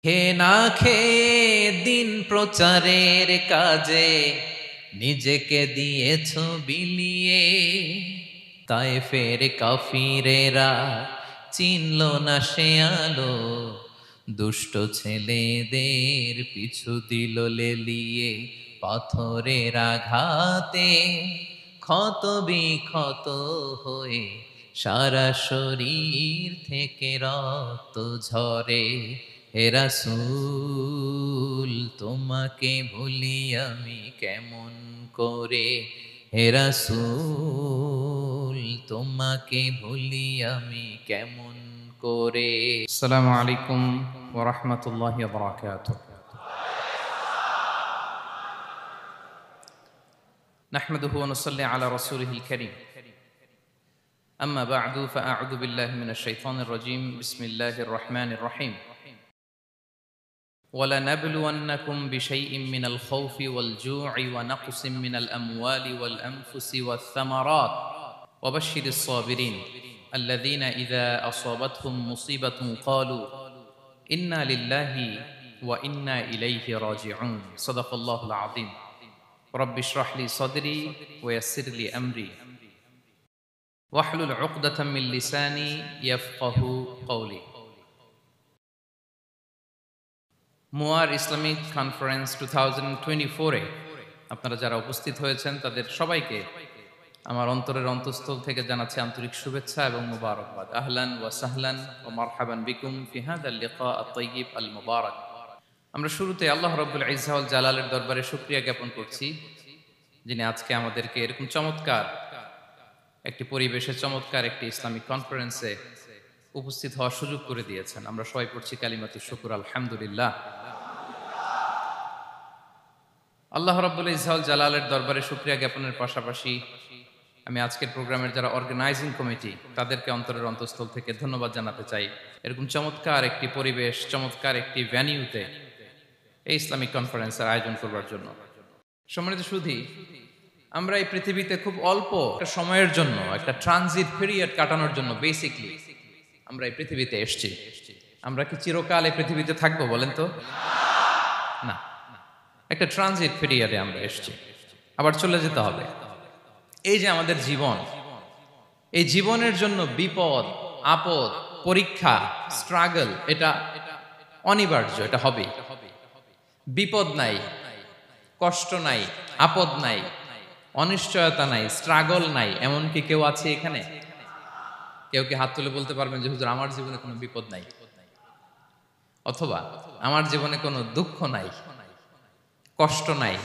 হে না খেয়ে দিন প্রচারের কাজে নিজেকে দিয়েছ বিলিয়ে, তায়েফের কাফিরেরা চিনল না সে আলো, দুষ্ট ছেলেদের পিছু দিল লেলিয়ে। পাথরের আঘাতে ক্ষত বিক্ষত হয়ে সারা শরীর থেকে রক্ত ঝরে। হে রাসূল তোমাকে ভুলি আমি কেমন করে, হে রাসূল তোমাকে ভুলি আমি কেমন করে। আসসালামু আলাইকুম ওয়া রাহমাতুল্লাহি ওয়া বারাকাতুহু। নাহমাদুহু ওয়া নুসাল্লি আলা রাসূলিহিল কারীম। আম্মা বা'দু ফাআউযু বিল্লাহি মিনাশ শাইতানির রাজীম। বিসমিল্লাহির রাহমানির রাহিম। وَلَنَبْلُوَنَّكُمْ بِشَيْءٍ مِّنَ الْخَوْفِ وَالْجُوعِ وَنَقْصٍ مِّنَ الْأَمْوَالِ وَالْأَنفُسِ وَالثَّمَرَاتِ وَبَشِّرِ الصَّابِرِينَ الَّذِينَ إِذَا أَصَابَتْهُم مُّصِيبَةٌ قَالُوا إِنَّا لِلَّهِ وَإِنَّا إِلَيْهِ رَاجِعُونَ صدق الله العظيم رب اشرح لي صدري ويسر لي أمري واحلل عقدة من لساني يفقه قولي। মুয়ার ইসলামিক কনফারেন্স 2024-এ আপনারা যারা উপস্থিত হয়েছেন তাদের সবাইকে আমার অন্তরের অন্তঃস্থল থেকে জানাচ্ছি আন্তরিক শুভেচ্ছা এবং মুবারকবাদ। আহলান ওয়া সাহলান ওয়া মারহাবান বিকুম ফি হাযাল লিকা আত-তাইয়্যিব আল মুবারাক। আমরা শুরুতে আল্লাহ রাব্বুল ইজ্জা ওয়াল জালালের দরবারে শুকরিয়া জ্ঞাপন করছি, যিনি আজকে আমাদেরকে এরকম চমৎকার একটি পরিবেশে চমৎকার একটি ইসলামিক কনফারেন্সে উপস্থিত হওয়ার সুযোগ করে দিয়েছেন। আমরা সবাই পড়ছি কালিমাতুশ শুকর আলহামদুলিল্লাহ। আল্লাহ রাব্বুল ইজ্জা ওয়াল জালালের দরবারে শুকরিয়া জ্ঞাপনের পাশাপাশি আমি আজকের প্রোগ্রামের যারা অর্গানাইজিং কমিটি তাদেরকে অন্তরের অন্তঃস্থল থেকে ধন্যবাদ জানাতে চাই, এরকম চমৎকার একটি পরিবেশ, চমৎকার একটি ভেন্যুতে এই ইসলামিক কনফারেন্সের আয়োজন করবার জন্য। সম্মানিত সুধী, আমরা এই পৃথিবীতে খুব অল্প একটা সময়ের জন্য, একটা ট্রানজিট পিরিয়ড কাটানোর জন্য বেসিকলি আমরা এই পৃথিবীতে এসেছি। আমরা কি চিরকাল এই পৃথিবীতে থাকবো বলেন তো? না, একটা ট্রানজিট পিরিয়ডে আমরা এসেছি, আবার চলে যেতে হবে। এই যে আমাদের জীবন, এই জীবনের জন্য বিপদ, আপদ, পরীক্ষা, স্ট্রাগল এটা অনিবার্য, এটা হবে। বিপদ নাই, কষ্ট নাই, আপদ নাই, অনিশ্চয়তা নাই, স্ট্রাগল নাই, এমনকি কেউ আছে এখানে? কেউ কি হাত তুলে বলতে পারবেন যে হুজুর আমার জীবনে কোনো বিপদ নাই, অথবা আমার জীবনে কোনো দুঃখ নাই, কষ্ট নাই,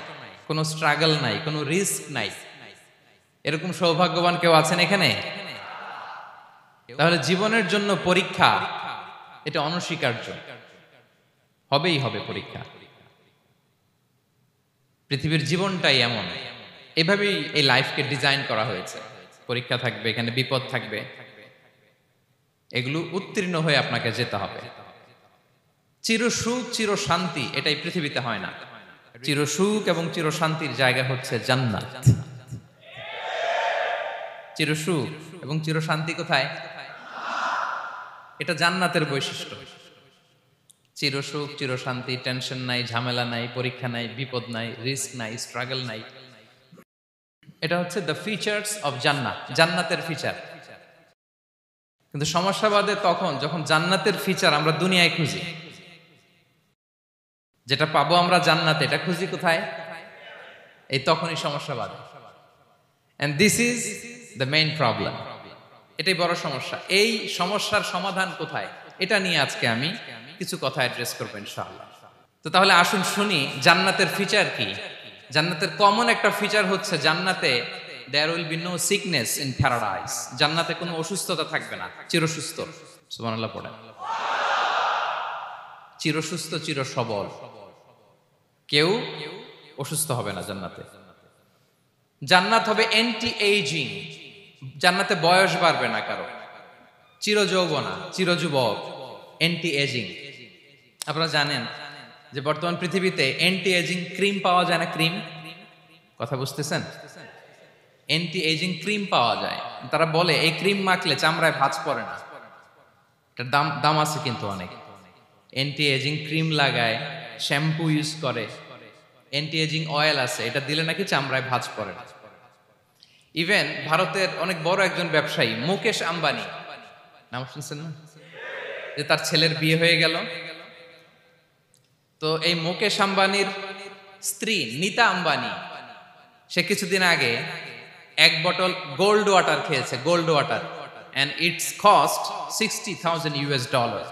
কোনো স্ট্রাগল নাই, কোনো রিস্ক নাই? এরকম সৌভাগ্যবান কেউ আছেন এখানে? তাহলে জীবনের জন্য পরীক্ষা এটা অনস্বীকার্য, হবেই হবে পরীক্ষা। পৃথিবীর জীবনটাই এমন, এভাবেই এই লাইফকে ডিজাইন করা হয়েছে। পরীক্ষা থাকবে, এখানে বিপদ থাকবে, এগুলো উত্তীর্ণ হয়ে আপনাকে যেতে হবে। চিরসুখ চির শান্তি এটাই পৃথিবীতে হয় না। চিরসুখ এবং চিরশান্তির জায়গা হচ্ছে জান্নাত। চিরসুখ এবং চিরশান্তি কোথায়? এটা জান্নাতের বৈশিষ্ট্য। চিরসুখ চিরশান্তি, টেনশন নাই, ঝামেলা নাই, পরীক্ষা নাই, বিপদ নাই, রিস্ক নাই, স্ট্রাগল নাই, এটা হচ্ছে দ্য ফিচার্স অফ জান্নাত, জান্নাতের ফিচার। কিন্তু সমস্যা বাদে তখন যখন জান্নাতের ফিচার আমরা দুনিয়ায় খুঁজি, যেটা পাবো আমরা জান্নাতে, এটা খুঁজি কোথায়? এই তখনই সমস্যা বাদে। And this is the main problem. এটাই বড় সমস্যা। এই সমস্যার সমাধান কোথায়, এটা নিয়ে আজকে আমি কিছু কথা অ্যাড্রেস করবো ইনশাআল্লাহ। তো তাহলে আসুন শুনি জান্নাতের ফিচার কি। জান্নাতের কমন একটা ফিচার হচ্ছে জান্নাতে there will be no sickness in paradise। জান্নাতে কোনো অসুস্থতা থাকবে না, চিরসুস্থ। সুবহানাল্লাহ পড়েন। চিরসুস্থ, চির সবল, কেউ অসুস্থ হবে না জান্নাতে। জান্নাত হবে অ্যান্টি এইজিং, জান্নাতে বয়স বাড়বে না কারো, চিরযৌবনা, চিরযুবক, অ্যান্টি এজিং। আপনারা জানেন যে বর্তমান পৃথিবীতে অ্যান্টি এজিং ক্রিম পাওয়া যায় না? ক্রিম, কথা বুঝতেছেন? অ্যান্টি এজিং ক্রিম পাওয়া যায়। তারা বলে এই ক্রিম মাখলে চামড়ায় ভাঁজ পড়ে না। এটার দাম আছে কিন্তু অনেক। অ্যান্টি এজিং ক্রিম লাগায়, শ্যাম্পু ইউজ করে, অ্যান্টি এজিং অয়েল আছে, এটা দিলে নাকি চামড়ায় ভাঁজ পড়ে না। ইভেন ভারতের অনেক বড় একজন ব্যবসায়ী মুকেশ আম্বানি, নাম শুনছেন না, যে তার ছেলের বিয়ে হয়ে গেল, তো এই মুকেশ আম্বানির স্ত্রী নীতা আম্বানি, সে কিছুদিন আগে এক বটল গোল্ড ওয়াটার খেয়েছে, gold water, and its cost $60,000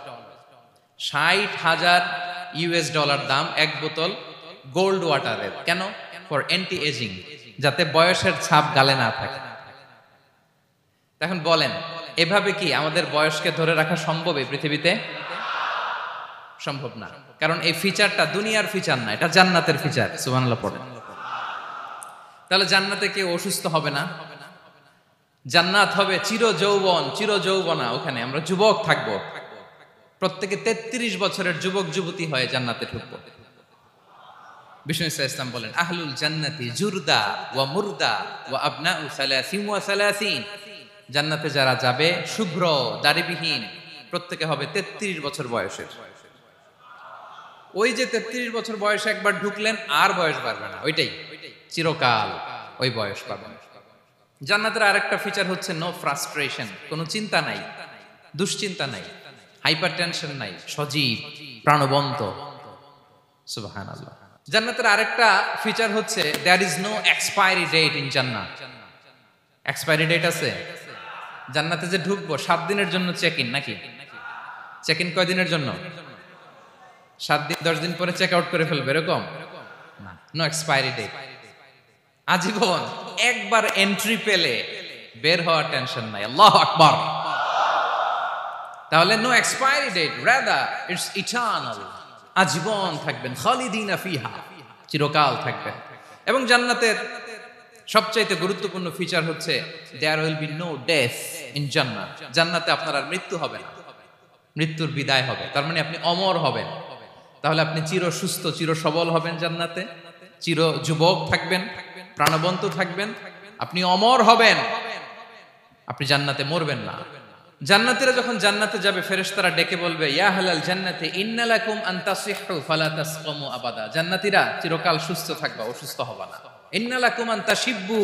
$60,000 দাম এক বোতল গোল্ড ওয়াটারের। কেন? ফর অ্যান্টি এজিং, যাতে বয়সের ছাপ গালে না থাকে। এখন বলেন, এভাবে কি আমাদের বয়সকে ধরে রাখা সম্ভব এই পৃথিবীতে? সম্ভব না, কারণ এই ফিচারটা দুনিয়ার ফিচার না, এটা জান্নাতের ফিচার। সুবহানাল্লাহ পড়েন। তাহলে জান্নাতে কেউ অসুস্থ হবে না, জান্নাত হবে চির যৌবন, চির যৌবনা, ওখানে আমরা যুবক থাকবো, প্রত্যেকে 33 বছরের যুবক যুবতী হয়ে জান্নাতে ঢুকবো। বিষ্ণু ইসলাম বলেন, আহলুল জান্নাতি জুরদা ওয়া মুরদা ওয়া আবনাউ সালাসিন ওয়া সালাসিন, জান্নাতে যারা যাবে শুভ্র দাড়িবিহীন, প্রত্যেকে হবে 33 বছর বয়সের। ওই যে 33 বছর বয়সে একবার ঢুকলেন, আর বয়স বাড়বে না, ওইটাই চিরকাল ওই বয়স পাবেন। জান্নাতের আরেকটা ফিচার হচ্ছে নো ফ্রাস্ট্রেশন, কোনো চিন্তা নাই, দুশ্চিন্তা নাই, হাইপার টেনশন নাই, সজীব প্রাণবন্ত। সুবহানাল্লাহ। জান্নাতের আরেকটা ফিচার হচ্ছে there is no expiry date in জান্নাত। এক্সপায়ারি ডেট আছে? জান্নাতে যে ঢুকবো 7 দিনের জন্য চেক ইন, নাকি চেক ইন কয় দিনের জন্য? 7 দিন, 10 দিন পরে চেক আউট করে ফেলবে, এরকম না, নো এক্সপায়ারি ডেট, আজীবন। একবার এন্ট্রি পেলে বের হওয়ার টেনশন নাই। আল্লাহু আকবার। তাহলে no expiry date, rather it's eternal, আজীবন থাকবেন, খালিদিনা ফিহা, চিরকাল থাকবেন। এবং জান্নাতের সবচাইতে গুরুত্বপূর্ণ ফিচার হচ্ছে there will be no death in জান্নাত। জান্নাতে আপনার আর মৃত্যু হবে না, মৃত্যুর বিদায় হবে, তার মানে আপনি অমর হবেন। তাহলে আপনি চির সুস্থ, চির সবল হবেন জান্নাতে, চির যুবক থাকবেন, প্রাণবন্ত থাকবেন, আপনি অমর হবেন, আপনি জান্নাতে মরবেন না। জান্নাতীরা যখন জান্নাতে যাবে, ফেরেশতারা ডেকে বলবে, ইয়া আহলাল জান্নাতি ইন্না লাকুম আন তাসিহু ফালা তাসকামু আবাদা। জান্নাতীরা চিরকাল সুস্থ থাকবা, অসুস্থ হবা না। ইন্না লাকুম আন তাশিব্বু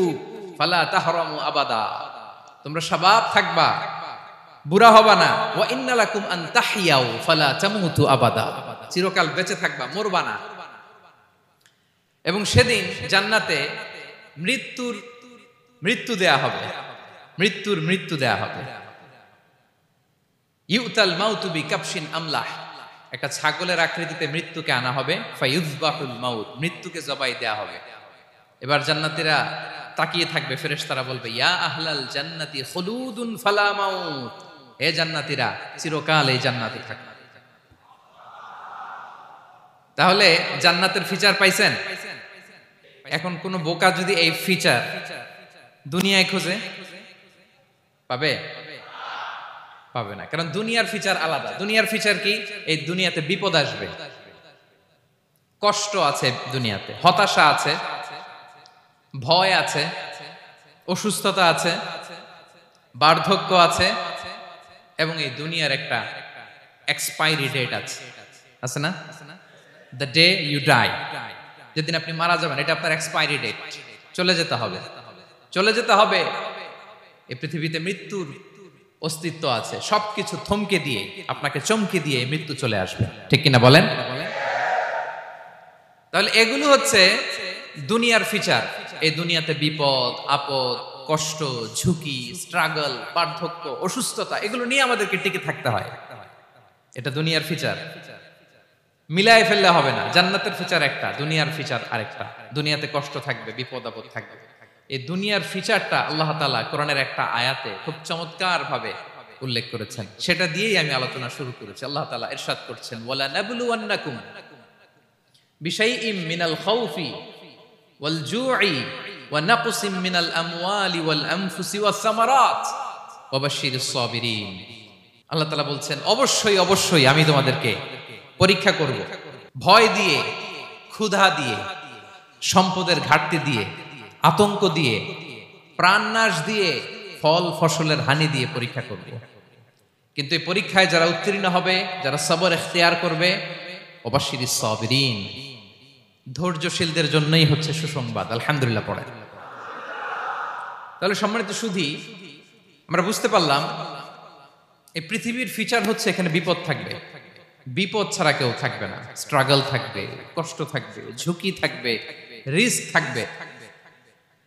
ফালা তাহরামু আবাদা, তোমরা শাবাব থাকবা, বুড়া হবা না। ওয়া ইন্না লাকুম আন তাহইয়াউ ফালা তামুতু আবাদা, চিরকাল বেঁচে থাকবা, মরবা না। এবং সেদিন জান্নাতে মৃত্যু দেয়া হবে, মৃত্যু দেয়া হবে। ইউতাল মাউতু বিকাবশিন আমলাহ, একটা ছাগলের আকৃতিতে মৃত্যুকে আনা হবে। ফায়ুযবাহুল মাউত, মৃত্যুকে জবাই দেয়া হবে। এবার জান্নাতীরা তাকিয়ে থাকবে, ফেরেশতারা বলবে, ইয়া আহলাল জান্নাতি খুলুদুন ফালা মাউত, হে জান্নাতীরা চিরকাল এই জান্নাতে থাকবে। তাহলে জান্নাতের ফিচার পাইছেন? এখন কোন বোকা যদি এই ফিচার দুনিয়ায় খোঁজে, পাবে? পাবে না, কারণ দুনিয়ার ফিচার আলাদা। দুনিয়ার ফিচার কি? এই দুনিয়াতে বিপদ আসবে, কষ্ট আছে দুনিয়াতে, হতাশা আছে, ভয় আছে, অসুস্থতা আছে, বার্ধক্য আছে, এবং এই দুনিয়ার একটা এক্সপায়ারি ডেট আছে না? দ্য ডে ইউ ডাই, যেদিন আপনি মারা যাবেন, এটা আপনার এক্সপায়ারি ডেট, চলে যেতে হবে, চলে যেতে হবে। এই পৃথিবীতে মৃত্যুর অস্তিত্ব আছে, সবকিছু থমকে দিয়ে, আপনাকে চমকে দিয়ে মৃত্যু চলে আসবে, ঠিক কিনা বলেন? তাহলে এগুলো হচ্ছে দুনিয়ার ফিচার। এই দুনিয়াতে বিপদ আপদ, কষ্ট, ঝুঁকি, স্ট্রাগল, বার্ধক্য, অসুস্থতা, এগুলো নিয়ে আমাদেরকে টিকে থাকতে হয়। এটা দুনিয়ার ফিচার, মিলায় ফেললে হবে না। জান্নাতের ফিচার একটা, দুনিয়ার ফিচার আরেকটা। দুনিয়াতে কষ্ট থাকবে, বিপদ আপদ থাকবে। এই দুনিয়ার ফিচারটা আল্লাহ তাআলা কোরআনের একটা আয়াতে খুব চমৎকার ভাবে উল্লেখ করেছেন, সেটা দিয়েই আমি আলোচনা শুরু করেছি। আল্লাহ তাআলা ইরশাদ করছেন, ওয়ালা নাবলুওয়ান্নাকুম বিশাইইম মিনাল খাউফি ওয়াল জুই ওয়া নাকসিম মিনাল আমওয়ালি ওয়াল আনফুসি ওয়াস সামারাত ওয়া বাশশিরিস সাবিরিন। আল্লাহ তাআলা বলছেন, অবশ্যই অবশ্যই আমি তোমাদেরকে পরীক্ষা করব, ভয় দিয়ে, ক্ষুধা দিয়ে, সম্পদের ঘাটতি দিয়ে, আতঙ্ক দিয়ে, প্রাণনাশ দিয়ে, ফল ফসলের হানি দিয়ে পরীক্ষা করব। কিন্তু এই পরীক্ষায় যারা উত্তীর্ণ হবে, যারা সবর ইখতিয়ার করবে, ওয়াবাশশিরিস সাবিরিন, ধৈর্যশীলদের জন্যই হচ্ছে সুসংবাদ। আলহামদুলিল্লাহ পড়ে। তাহলে সম্মানিত সুধী, আমরা বুঝতে পারলাম এই পৃথিবীর ফিচার হচ্ছে এখানে বিপদ থাকবে, বিপদ ছাড়া কেউ থাকবে না। স্ট্রাগল থাকবে, কষ্ট থাকবে, ঝুঁকি থাকবে, রিস্ক থাকবে,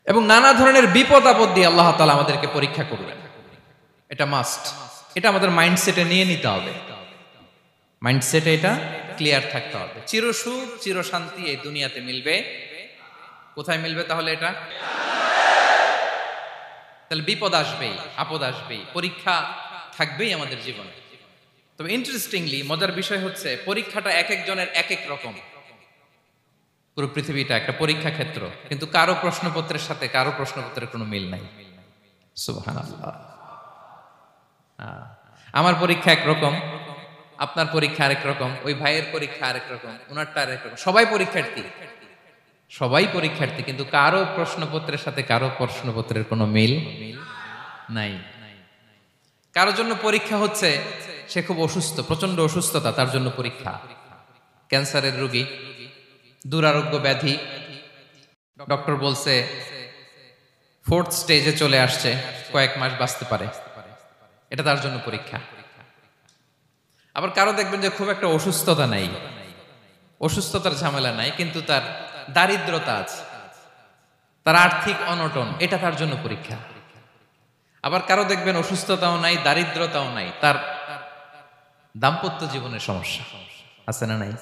এবং নানা ধরনের বিপদ আপদ দিয়ে আল্লাহ তাআলা আমাদেরকে পরীক্ষা করবেন। এটা মাস্ট, এটা আমাদের মাইন্ডসেটে নিয়ে নিতে হবে। মাইন্ডসেটে এটা ক্লিয়ার থাকতে হবে। চিরসুখ চিরশান্তি এই দুনিয়াতে মিলবে, কোথায় মিলবে তাহলে? এটা তাহলে বিপদ আসবেই, আপদ আসবেই, পরীক্ষা থাকবেই আমাদের জীবনে। তবে ইন্টারেস্টিংলি মজার বিষয় হচ্ছে পরীক্ষাটা এক একজনের এক এক রকম। পুরো পৃথিবীটা একটা পরীক্ষা ক্ষেত্র, কিন্তু কারো প্রশ্নপত্রের সাথে কারো প্রশ্নপত্রের কোনো মিল নাই। সুবহানাল্লাহ। আমার পরীক্ষা একরকম, আপনার পরীক্ষা আরেক রকম, ওই ভাইয়ের পরীক্ষা আরেক রকম, ওনারটা আরেক রকম। সবাই পরীক্ষার্থী, সবাই পরীক্ষার্থী, কিন্তু কারো প্রশ্নপত্রের সাথে কারো প্রশ্নপত্রের কোনো মিল নাই। কারোর জন্য পরীক্ষা হচ্ছে সে খুব অসুস্থ, প্রচন্ড অসুস্থতা, তার জন্য পরীক্ষা। ক্যান্সারের রোগী, দুরারোগ্য ব্যাধি, ডক্টর বলছে 4th স্টেজে চলে আসছে, কয়েক মাস বাঁচতে পারে, এটা তার জন্য পরীক্ষা। আবার কারো দেখবেন যে খুব একটা অসুস্থতা নাই, অসুস্থতার ঝামেলা নাই, কিন্তু তার দারিদ্রতা আছে, তার আর্থিক অনটন, এটা তার জন্য পরীক্ষা। আবার কারো দেখবেন অসুস্থতাও নাই, দারিদ্রতাও নাই, তার দাম্পত্য জীবনের সমস্যা আছে না নাই?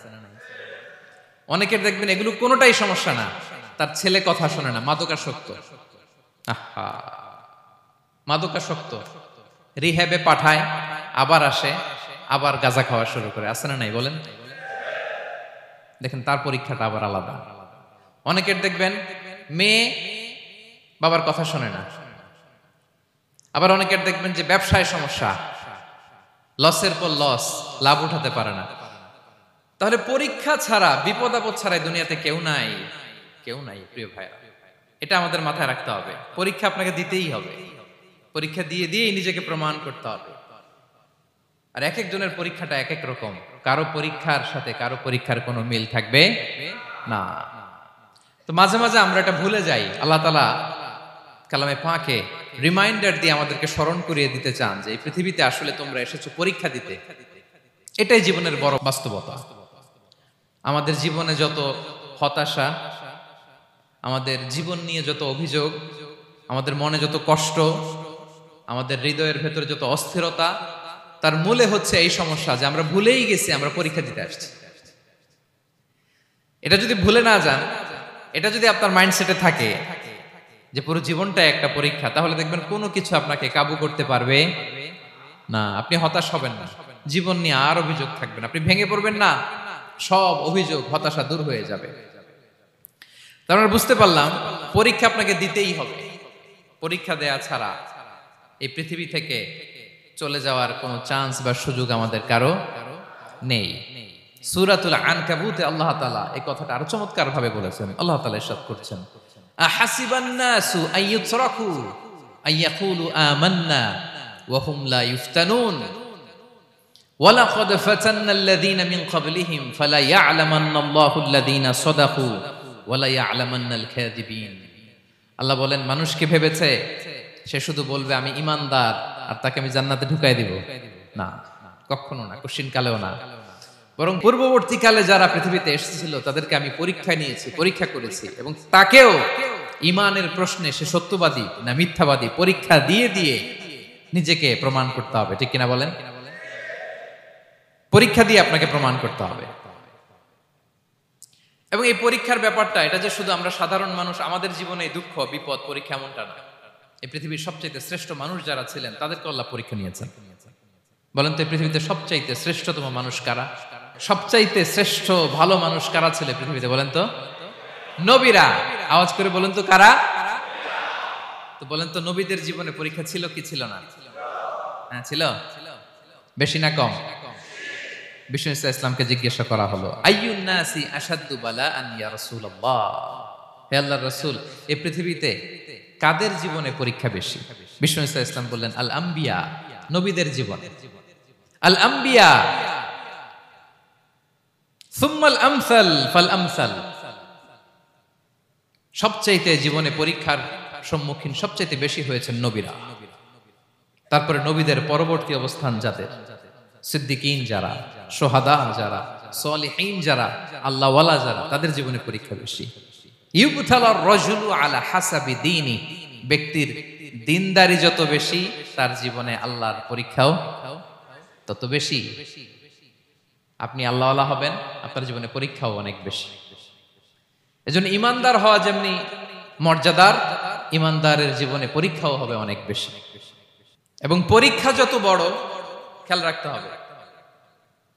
অনেকের দেখবেন এগুলো কোনোটাই সমস্যা না, তার ছেলে কথা শোনে না, মাদকাসক্ত। আহা, মাদকাসক্ত, রিহ্যাবে পাঠায়, আবার আসে, আবার গাঁজা খাওয়া শুরু করে, আছে না নাই বলেন? দেখেন তার পরীক্ষাটা আবার আলাদা। অনেকের দেখবেন মেয়ে বাবার কথা শোনে না। আবার অনেকের দেখবেন যে ব্যবসায় সমস্যা, লসের পর লস, লাভ উঠাতে পারে না। তাহলে পরীক্ষা ছাড়া, বিপদ আপদ ছাড়া দুনিয়াতে কেউ নাই, কেউ নাই প্রিয় ভাইরা। এটা আমাদের মাথায় রাখতে হবে। পরীক্ষা আপনাকে দিতেই হবে, পরীক্ষা দিয়ে দিয়েই নিজেকে প্রমাণ করতে হবে। আর এক একজনের পরীক্ষাটা এক এক রকম, কারো পরীক্ষার সাথে কারো পরীক্ষার কোনো মিল থাকবে না। তো মাঝে মাঝে আমরা এটা ভুলে যাই। আল্লাহ তাআলা কালামে পাকে রিমাইন্ডার দিয়ে আমাদেরকে স্মরণ করিয়ে দিতে চান যে এই পৃথিবীতে আসলে তোমরা এসেছো পরীক্ষা দিতে। এটাই জীবনের বড় বাস্তবতা। আমাদের জীবনে যত হতাশা, আমাদের জীবন নিয়ে যত অভিযোগ, আমাদের মনে যত কষ্ট, আমাদের হৃদয়ের ভেতরে যত অস্থিরতা, তার মূলে হচ্ছে এই সমস্যা যে আমরা ভুলেই গেছি আমরা পরীক্ষা দিতে আসছি। এটা যদি ভুলে না যান, এটা যদি আপনার মাইন্ডসেটে থাকে যে পুরো জীবনটা একটা পরীক্ষা, তাহলে দেখবেন কোনো কিছু আপনাকে কাবু করতে পারবে না। আপনি হতাশ হবেন না, জীবন নিয়ে আর অভিযোগ থাকবে না, আপনি ভেঙে পড়বেন না, সব অভিযোগ হতাশা দূর হয়ে যাবে। তার মানে বুঝতে পারলাম পরীক্ষা আপনাকে দিতেই হবে। পরীক্ষা দেয়া ছাড়া এই পৃথিবী থেকে চলে যাওয়ার কোনো চান্স বা সুযোগ আমাদের কারো নেই। সূরাতুল আনকাবুতে আল্লাহ তাআলা এই কথাটা আরো চমৎকার ভাবে বলেছেন। আল্লাহ তাআলা ইরশাদ করছেন, আহাসিবান নাসু আইয়ুতরাকু আইয়াকুলু আমান্না ওয়া হুম লা ইফতানুন ওয়ালাকাদ ফাতান্নাল্লাযীনা মিন ক্বাবলিহিম ফালা ইয়া'লামান্নাল্লাহু আল্লাযীনা সাদাকু ওয়া লা ইয়া'লামান্নাল কাযিবিন। আল্লাহ বলেন, মানুষ কি ভেবেছে সে শুধু বলবে আমি ঈমানদার আর তাকে আমি জান্নাতে ঢুকাই দিব? না, কখনো না, কোশ্চিন কালেও না। বরং পূর্ববর্তী কালে যারা পৃথিবীতে এসেছিল তাদেরকে আমি পরীক্ষা নিয়েছি, পরীক্ষা করেছি, এবং তাকেও ঈমানের প্রশ্নে সে সত্যবাদী না মিথ্যাবাদী পরীক্ষা দিয়ে দিয়ে নিজেকে প্রমাণ করতে হবে। ঠিক কিনা বলেন? পরীক্ষা দিয়ে আপনাকে প্রমাণ করতে হবে। এবং এই পরীক্ষার ব্যাপারটা, এটা যে শুধু আমরা সাধারণ মানুষ আমাদের জীবনে দুঃখ বিপদ পরীক্ষা, এমনটা না। এই পৃথিবীর সবচাইতে শ্রেষ্ঠ মানুষ যারা ছিলেন তাদেরকে আল্লাহ পরীক্ষা নিয়েছেন। বলেন তো এই পৃথিবীতে সবচাইতে শ্রেষ্ঠতম মানুষ কারা? সবচাইতে শ্রেষ্ঠ ভালো মানুষ কারা ছিল পৃথিবীতে? বলেন তো নবীরা। আওয়াজ করে বলেন তো কারা? তো বলেন তো নবীদের জীবনে পরীক্ষা ছিল কি ছিল না? হ্যাঁ ছিল। বেশি না কম? বিষ্ণু ইসলামকে জিজ্ঞাসা করা হলো, আইয়ুন নাসি আশাদ্দু বালাআন ইয়া রাসূলুল্লাহ, হে আল্লাহর রাসূল, এই পৃথিবীতে কাদের জীবনে পরীক্ষা বেশি? বিষ্ণু ইসলাম বললেন, আল আম্বিয়া, নবীদের জীবনে। আল আম্বিয়া সুম্মাল আমসাল ফাল আমসাল, সবচাইতে জীবনে পরীক্ষার সম্মুখীন সবচাইতে বেশি হয়েছেন নবীরা। তারপরে নবীদের পরবর্তী অবস্থান যাদের, সিদ্দিকিন যারা, সোহাদা যারা, সলিহিন যারা, আল্লাহওয়ালা যারা, তাদের জীবনে পরীক্ষা বেশি। ইউবতালার রাজুলু আলা হাসাবি দীনি, ব্যক্তির দিনদারি যত বেশি তার জীবনে আল্লাহর পরীক্ষাও তত বেশি। আপনি আল্লাহওয়ালা হবেন, আপনার জীবনে পরীক্ষাও অনেক বেশি। এজন্য ইমানদার হওয়া যেমনি মর্যাদার, ইমানদারের জীবনে পরীক্ষাও হবে অনেক বেশি। এবং পরীক্ষা যত বড়, খেয়াল রাখতে হবে,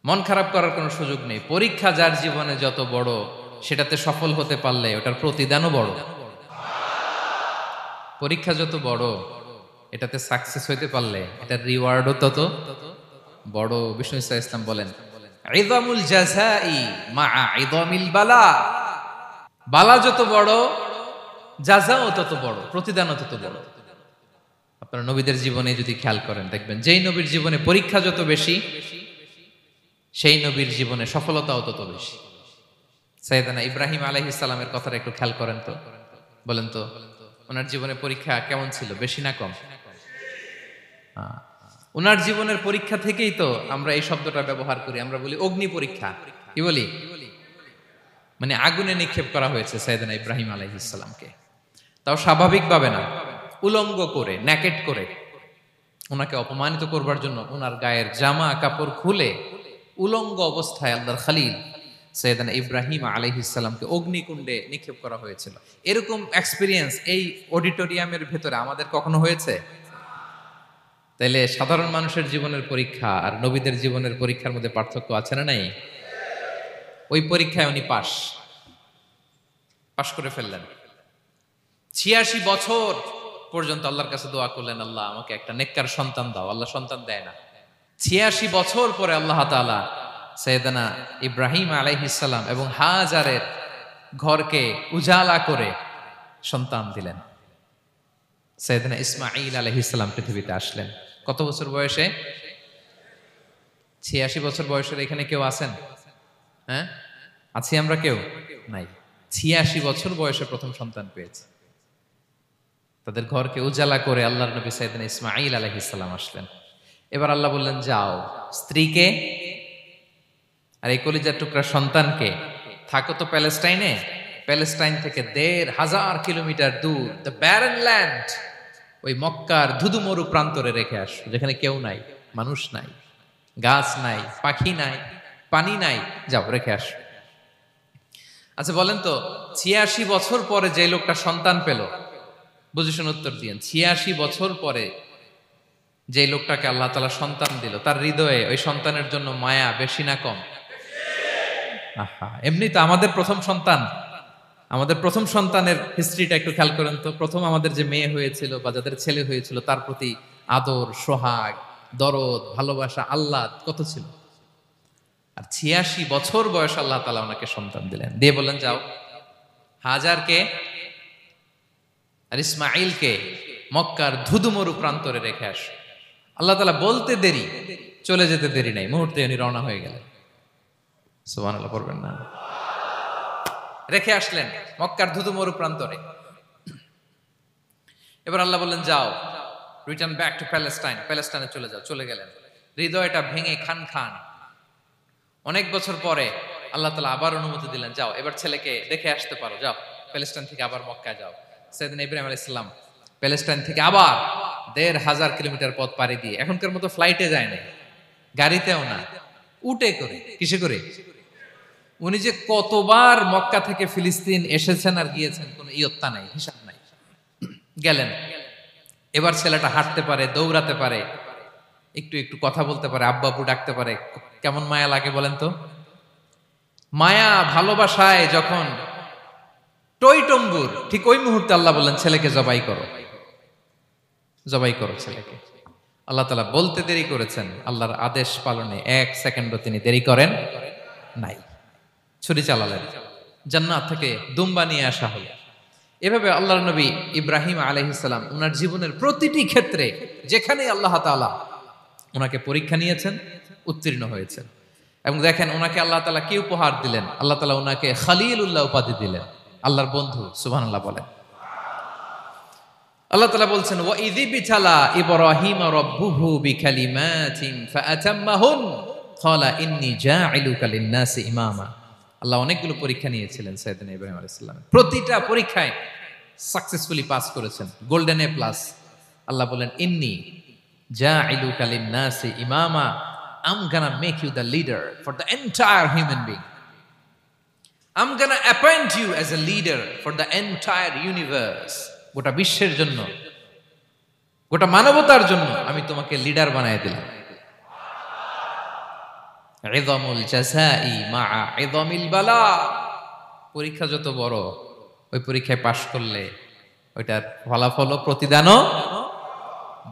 মন খারাপ করার কোনো সুযোগ নেই। পরীক্ষা যার জীবনে যত বড়, সেটাতে সফল হতে পারলে ওটার প্রতিদানও বড়। পরীক্ষা যত বড়, এটাতে সাকসেস হইতে পারলে এটার রিওয়ার্ডও তত বড়। বিষ্ণু ইসা ইসলাম বলেন, ইযামুল জাযাই মাআ ইযামিল বালা, বালা যত বড়, জাযাও তত বড়, প্রতিদানও তত বড়। আপনারা নবীদের জীবনে যদি খেয়াল করেন, দেখবেন যেই নবীর জীবনে পরীক্ষা যত বেশি, সেই নবীর জীবনে সফলতাও তত বেশি। সাইয়েদনা ইব্রাহিম আলাইহিস সালামের কথাটা একটু খেয়াল করেন তো, বলেন তো ওনার জীবনে পরীক্ষা কেমন ছিল, বেশি না কম? ওনার জীবনের পরীক্ষা থেকেই তো আমরা এই শব্দটা ব্যবহার করি, আমরা বলি অগ্নি পরীক্ষা। কি বলি? মানে আগুনে নিক্ষেপ করা হয়েছে সাইয়েদনা ইব্রাহিম আলাইহিস সালামকে, তাও স্বাভাবিকভাবে না, উলঙ্গ করে, ন্যাকেট করে ওনাকে অপমানিত করবার জন্য ওনার গায়ের জামা কাপড় খুলে উলঙ্গ অবস্থায় আল্লাহর খলিল সাইয়েদনা ইব্রাহিম আলাইহিস সালামকে অগ্নিকুণ্ডে নিক্ষেপ করা হয়েছিল। এরকম এক্সপেরিয়েন্স এই অডিটোরিয়ামের ভেতরে আমাদের কখনো হয়েছে? তাইলে সাধারণ মানুষের জীবনের পরীক্ষা আর নবীদের জীবনের পরীক্ষার মধ্যে পার্থক্য আছে না নাই? ওই পরীক্ষায় উনি পাশ করে ফেললেন। ৮৬ বছর পর্যন্ত আল্লাহর কাছে দোয়া করলেন, আল্লাহ আমাকে একটা নেককার সন্তান দাও। আল্লাহ সন্তান দেয় না। ৮৬ বছর পরে আল্লাহ তাআলা সাইয়েদনা ইব্রাহিম আলাইহিস সালাম এবং হাজারের ঘরকে উজালা করে সন্তান দিলেন। সাইয়েদনা ইসমাঈল আলাইহিস সালাম পৃথিবীতে আসলেন কত বছর বয়সে? ৮৬ বছর বয়সের এখানে কেউ আছেন? হ্যাঁ, আছি আমরা? কেউ নাই। ৮৬ বছর বয়সে প্রথম সন্তান পেয়েছে। তাদের ঘরকে উজালা করে আল্লাহর নবী সাইয়েদনা ইসমাঈল আলাইহিস সালাম আসলেন। এবার আল্লাহ বললেন, যাও স্ত্রীকে আর এই কলিজার টুকরা সন্তানকে, থাকো তো প্যালেস্টাইনে, প্যালেস্টাইন থেকে ১৫০০ কিলোমিটার দূর, দ্য ব্যারেন ল্যান্ড, ওই মক্কার ধুধুমরু প্রান্তরে রেখে আসো, যেখানে কেউ নাই, মানুষ নাই, গাছ নাই, পাখি নাই, পানি নাই, যাও রেখে আসো। আচ্ছা বলেন তো, ৮৬ বছর পরে যে লোকটা সন্তান পেল, বুঝে শুনে উত্তর দিয়েন, ৮৬ বছর পরে যে লোকটাকে আল্লাহ তাআলা সন্তান দিল, তার হৃদয়ে ওই সন্তানের জন্য মায়া বেশি না কম? এমনি তো আমাদের প্রথম সন্তানের হিস্ট্রিটা একটু খেয়াল করেন তো। প্রথম আমাদের যে মেয়ে হয়েছিল বা যাদের ছেলে হয়েছিল, তার প্রতি আদর, সোহাগ, দরদ, ভালোবাসা, আহ্লাদ কত ছিল। আর ৮৬ বছর বয়স আল্লাহ তাআলা ওনাকে সন্তান দিলেন, দিয়ে বললেন, যাও হাজারকে আর ইসমাঈলকে মক্কার ধুধুমরু প্রান্তরে রেখে আসো। আল্লাহ তাআলা বলতে দেরি, চলে যেতে দেরি নাই, মুহূর্তে উনি রওনা হয়ে গেলেন। সুবহানাল্লাহ পড়বেন না? রেখে আসলেন মক্কার ধুধুমরু প্রান্তরে। এবার আল্লাহ বললেন, যাও রিটার্ন ব্যাক টু প্যালেস্টাইন, প্যালেস্টাইনে চলে যাও। চলে গেলেন, হৃদয়টা ভেঙে খান খান। অনেক বছর পরে আল্লাহ তাআলা আবার অনুমতি দিলেন, যাও এবার ছেলেকে দেখে আসতে পারো, যাও প্যালেস্টাইন থেকে আবার মক্কায় যাও। সাইয়েদনা ইব্রাহিম আলাইহিস সালাম প্যালেস্টাইন থেকে আবার ১৫০০ কিলোমিটার পথ পাড়ি দিয়ে, এখনকার মতো ফ্লাইটে যায় না, গাড়িতেও না, উটে করে। কিসে করে? উনি যে কতবার মক্কা থেকে ফিলিস্তিন এসেছেন আর গিয়েছেন, কোনো ইয়ত্তা নাই, হিসাব নাই। গেলেন, এবার ছেলেটা হাঁটতে পারে, দৌড়াতে পারে, একটু একটু কথা বলতে পারে, আব্বু আব্বু ডাকতে পারে। কেমন মায়া লাগে বলেন তো? মায়া ভালোবাসায় যখন টইটম্বুর, ঠিক ওই মুহূর্তে আল্লাহ বললেন, ছেলেকে জবাই করো, জবাই করো ছেলেকে। আল্লাহ তাআলা বলতে দেরি করেছেন, আল্লাহর আদেশ পালনে ১ সেকেন্ডও তিনি দেরি করেন নাই। ছুরি চালালেন, জান্নাত থেকে দুম্বা নিয়ে আসা হলো। এভাবে আল্লাহর নবী ইব্রাহিম আলাইহিস সালাম ওনার জীবনের প্রতিটি ক্ষেত্রে যেখানে আল্লাহ তাআলা ওনাকে পরীক্ষা নিয়েছেন, উত্তীর্ণ হয়েছেন। এবং দেখেন ওনাকে আল্লাহ তাআলা কি উপহার দিলেন, আল্লাহ তাআলা ওনাকে খলিলুল্লাহ উপাধি দিলেন, আল্লাহর বন্ধু। সুবহানাল্লাহ বলেন। আল্লাহ তাআলা বলছেন ওয়া ইযি বিতালা ইব্রাহিম রাব্বুহু বিকালিমাতিন ফাআতাম্মাহুন ক্বালা ইন্নী জাইলুকা লিন-নাসি ইমামা। আল্লাহ অনেকগুলো পরীক্ষা নিয়েছিলেন সাইয়েদনা ইব্রাহিম আলাইহিস সালাম, প্রতিটা পরীক্ষায় সাকসেসফুলি পাস করেছেন, গোল্ডেন এ প্লাস। আল্লাহ বলেন ইন্নী জাইলুকা লিন-নাসি ইমামা, I'm gonna make you the leader for the entire human being. I'm gonna appoint you as a leader for the entire universe. গোটা বিশ্বের জন্য, গোটা মানবতার জন্য আমি তোমাকে লিডার বানায় দিলাম। ইযমুল জাযাই মা'a ইযমিল বালা। পরীক্ষা যত বড়, ওই পরীক্ষায় পাশ করলে ওইটার ফলাফল ও প্রতিদানও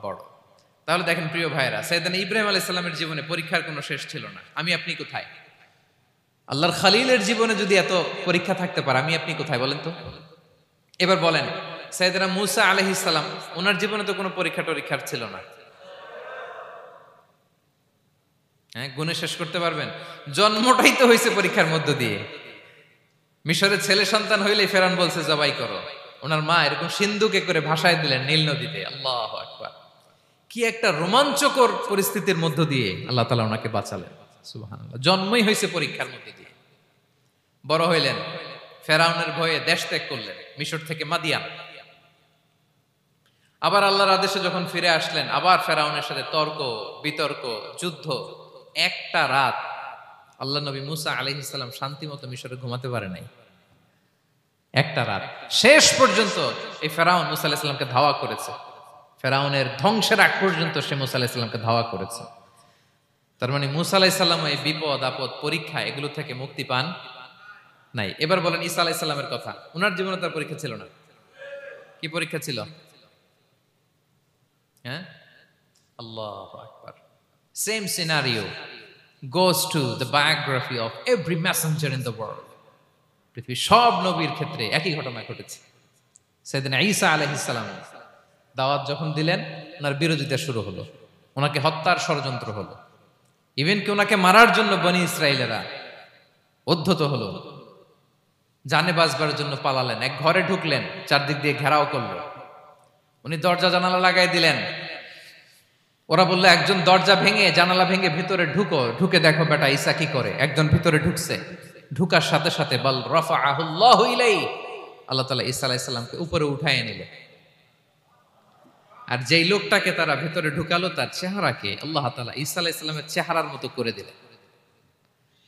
বড়। তাহলে দেখেন প্রিয় ভাইরা, সাইয়েদনা ইব্রাহিম আলাইহিস সালামের জীবনে পরীক্ষার কোনো শেষ ছিল না। আমি আপনি কোথায়? আল্লাহর খলিলের জীবনে যদি এত পরীক্ষা থাকতে পারে, আমি আপনি কোথায় বলেন তো? এবার বলেন, সাইয়েদনা মূসা আলাইহিস সালাম, ওনার জীবনে তো কোনো পরীক্ষার ছিল না। হ্যাঁ, গুণে শেষ করতে পারবেন? জন্মটাই তো হয়েছে পরীক্ষার মধ্য দিয়ে। মিশরের ছেলে সন্তান হইলেই ফেরাউন বলছে জবাই করো। ওনার মা এরকম সিন্ধুকে করে ভাসায় দিলেন নীল নদীতে। আল্লাহু আকবার! কি একটা রোমাঞ্চকর পরিস্থিতির মধ্য দিয়ে আল্লাহ তাআলা ওনাকে বাঁচালেন। সুবহানাল্লাহ। জন্মই হয়েছে পরীক্ষার মধ্যে দিয়ে। বড় হইলেন, ফেরাউনের ভয়ে দেশ ত্যাগ করলেন, মিশর থেকে মাদিয়ান। আবার আল্লাহর আদেশে যখন ফিরে আসলেন, আবার ফেরাউনের সাথে তর্ক বিতর্ক, যুদ্ধ। একটা রাত আল্লাহ নবী মূসা আলাইহিস সালাম শান্তি মতো মিশরে ঘুমাতে পারে নাই। একটা রাত শেষ পর্যন্ত এই ফেরাউন মূসা আলাইহিস সালামকে ধাওয়া করেছে। ফেরাউনের ধ্বংসের আগ পর্যন্ত সে মূসা আলাইহিস সালামকে ধাওয়া করেছে। তার মানে মূসা আলাইহিস সালাম এই বিপদ আপদ পরীক্ষা এগুলো থেকে মুক্তি পান নাই। এবার বলেন ঈসা আলাইহিস সালামের কথা, ওনার জীবনে তার পরীক্ষা ছিল না? কি পরীক্ষা ছিল? হ্যাঁ, আল্লাহু আকবার। Same scenario goes to the biography of every messenger in the world. পৃথিবীর সব নবীর ক্ষেত্রে একই ঘটনা ঘটেছে। সাইয়েদনা ঈসা আলাইহিস সালাম দাওয়াত যখন দিলেন, ওনার বিরোধিতা শুরু হলো, ওনাকে হত্যার ষড়যন্ত্র হলো। ইভেন কি ওনাকে মারার জন্য বনি ইসরাইলেরা উদ্ধত হলো, জানে বাঁচবার জন্য পালালেন। এক ঘরে ঢুকলেন, চারদিক দিয়ে ঘেরাও করলো, উনি দরজা জানালা লাগাই দিলেন। ওরা বললো একজন দরজা ভেঙে জানালা ভেঙে ভিতরে ঢুকে দেখো বেটা ঈসা কি করে। একজন ভিতরে ঢুকছে, ঢুকার সাথে সাথে বল রাফাআহুল্লাহু ইলাইহি, আল্লাহ তাআলা ঈসা আলাইহিস সালামকে উপরে উঠায় নিলেন। আর যেই লোকটাকে তারা ভিতরে ঢুকালো, তার চেহারাকে আল্লাহ তাআলা ঈসা আলাইহিস সালামের চেহারার মতো করে দিলেন।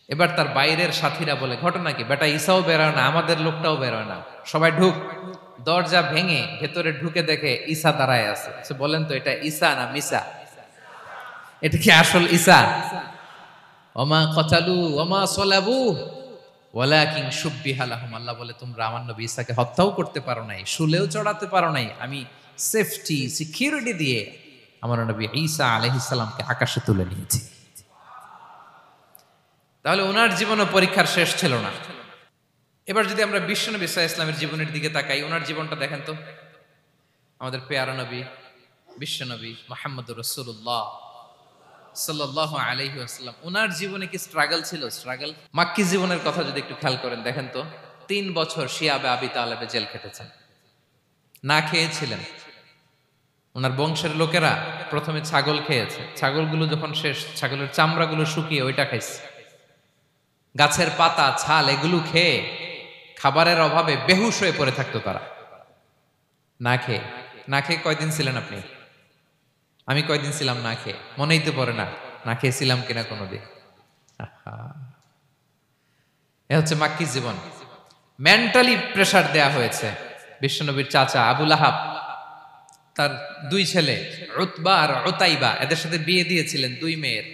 এবার তার বাইরের সাথীরা বলে ঘটনা কি, বেটা ঈসাও বেরোয় না, আমাদের লোকটাও বেরোয় না, সবাই ঢুক। দরজা ভেঙে ভেতরে ঢুকে দেখে ঈসা দাঁড়ায় আছে। বলেন তো এটা ঈসা না মিসা? এটা কি আসল ঈসা? ওমা কতালু ওমা সলাবু ওয়ালাকিন শুব্বিহা লাহুম। আল্লাহ বলে তোমরা আমার নবী ঈসাকে হত্যাও করতে পারো নাই, শুলেও চড়াতে পারো নাই, আমি সেফটি সিকিউরিটি দিয়ে আমার নবী ঈসা আলাইহিস সালামকে আকাশে তুলে নিয়েছি। তাহলে ওনার জীবনে পরীক্ষার শেষ ছিল না। এবার যদি আমরা বিশ্বনবী সাল্লাল্লাহু আলাইহি ওয়াসাল্লামের জীবনের দিকে তাকাই, ওনার জীবনটা দেখেন তো। আমাদের পেয়ারা নবী বিশ্বনবী মুহাম্মদুর রাসূলুল্লাহ সাল্লাল্লাহু আলাইহি ওয়াসাল্লাম, ওনার জীবনে কি স্ট্রাগল ছিল? স্ট্রাগল। মাক্কি জীবনের কথা যদি একটু খেয়াল করেন, দেখেন তো 3 বছর শিয়াবে আবি তালেবে জেল খেটেছেন, না খেয়েছিলেন। ওনার বংশের লোকেরা প্রথমে ছাগল খেয়েছে, ছাগলগুলো যখন শেষ, ছাগলের চামড়াগুলো শুকিয়ে ওইটা খাইছে। গাছের পাতা ছাল এগুলো খেয়ে খাবারের অভাবে বেহুশ হয়ে পড়ে থাকতো তারা। না খেয়ে কয়দিন ছিলেন আপনি? আমি কয়দিন ছিলাম না খেয়ে? মনেই তো পড়ে না, না খেয়েছিলাম কিনা কোনোদিন। এ হচ্ছে মাক্কি জীবন। মেন্টালি প্রেসার দেয়া হয়েছে। বিশ্বনবীর চাচা আবু লাহাব, তার 2 ছেলে উতবা আর উতাইবা, এদের সাথে বিয়ে দিয়েছিলেন 2 মেয়ের।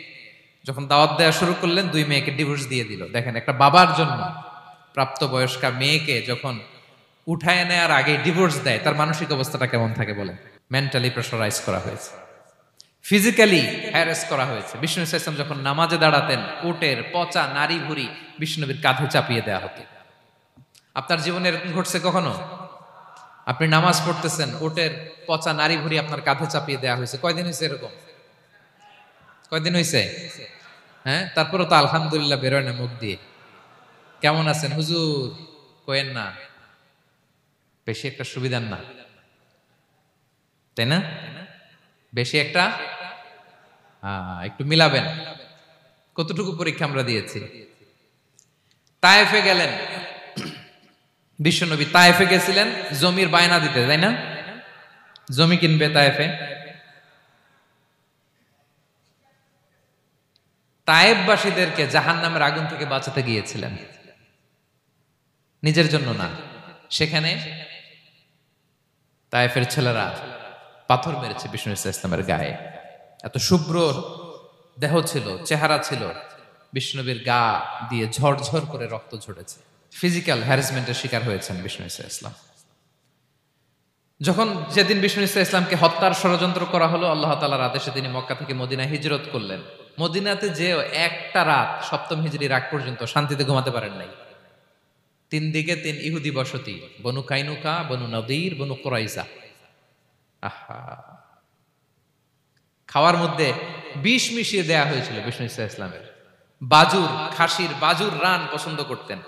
যখন দাওয়াত দেওয়া শুরু করলেন, 2 মেয়েকে ডিভোর্স দিয়ে দিল। দেখেন, একটা বাবার জন্য প্রাপ্তবয়স্কা মেয়েকে যখন উঠায় নেয়ার আগে ডিভোর্স দেয়, তার মানসিক অবস্থাটা কেমন থাকে বলেন? মেন্টালি প্রেসারাইজ করা হয়েছে, ফিজিক্যালি হ্যারাস করা হয়েছে। বিষ্ণু ইসলাম যখন নামাজে দাঁড়াতেন, উটের পচা নারী ভুঁড়ি বিষ্ণুনবীর কাঁধে চাপিয়ে দেওয়া হতো। আপনার জীবনে এরকম ঘটছে কখনো? আপনি নামাজ পড়তেছেন, উটের পচা নারী ভুঁড়ি আপনার কাঁধে চাপিয়ে দেওয়া হয়েছে। কয়দিন হয়েছে এরকম? কয়দিন হয়েছে? হ্যাঁ, তারপরে তো আলহামদুলিল্লাহ বেরোয় না মুখ দিয়ে। কেমন আছেন হুজুর কোয়েন না, বেশি একটা সুবিধার না, তাই না? বেশি একটা একটু মিলাবেন। কতটুকু পরীক্ষা আমরা দিয়েছি। তায়েফে গেলেন বিশ্বনবী, তায়েফে গেছিলেন জমির বায়না দিতে, তাই না? জমি কিনবে তায়েফে। তায়েফবাসীদেরকে জাহান্নামের আগুন থেকে বাঁচাতে গিয়েছিলেন, নিজের জন্য না। সেখানে তায়েফের ছেলেরা পাথর মেরেছে বিষ্ণু ইসলামের গায়ে। এত শুভ্র দেহ ছিল, চেহারা ছিল, বিষ্ণুবীর গা দিয়ে ঝরঝর করে রক্ত ঝরেছে। ফিজিক্যাল হ্যারাসমেন্টের শিকার হয়েছেন বিষ্ণু ইসলাম। যখন যেদিন বিষ্ণু ইসলামকে হত্যার ষড়যন্ত্র করা হলো, আল্লাহ তাআলার আদেশে তিনি মক্কা থেকে মদিনায় হিজরত করলেন। মদিনাতে যে একটা রাত, সপ্তম হিজরির আগ পর্যন্ত শান্তিতে ঘুমাতে পারেন নাই। 3 দিকে 3 ইহুদি বসতি, বনু কাইনুকা, বনু নদীর, বনু কুরাইজা। আহা, খাওয়ার মধ্যে বিষ মিশিয়ে দেয়া হয়েছিল বিষ্ণু ইসলামের। বাজুর, খাসির বাজুর রান পছন্দ করতেন।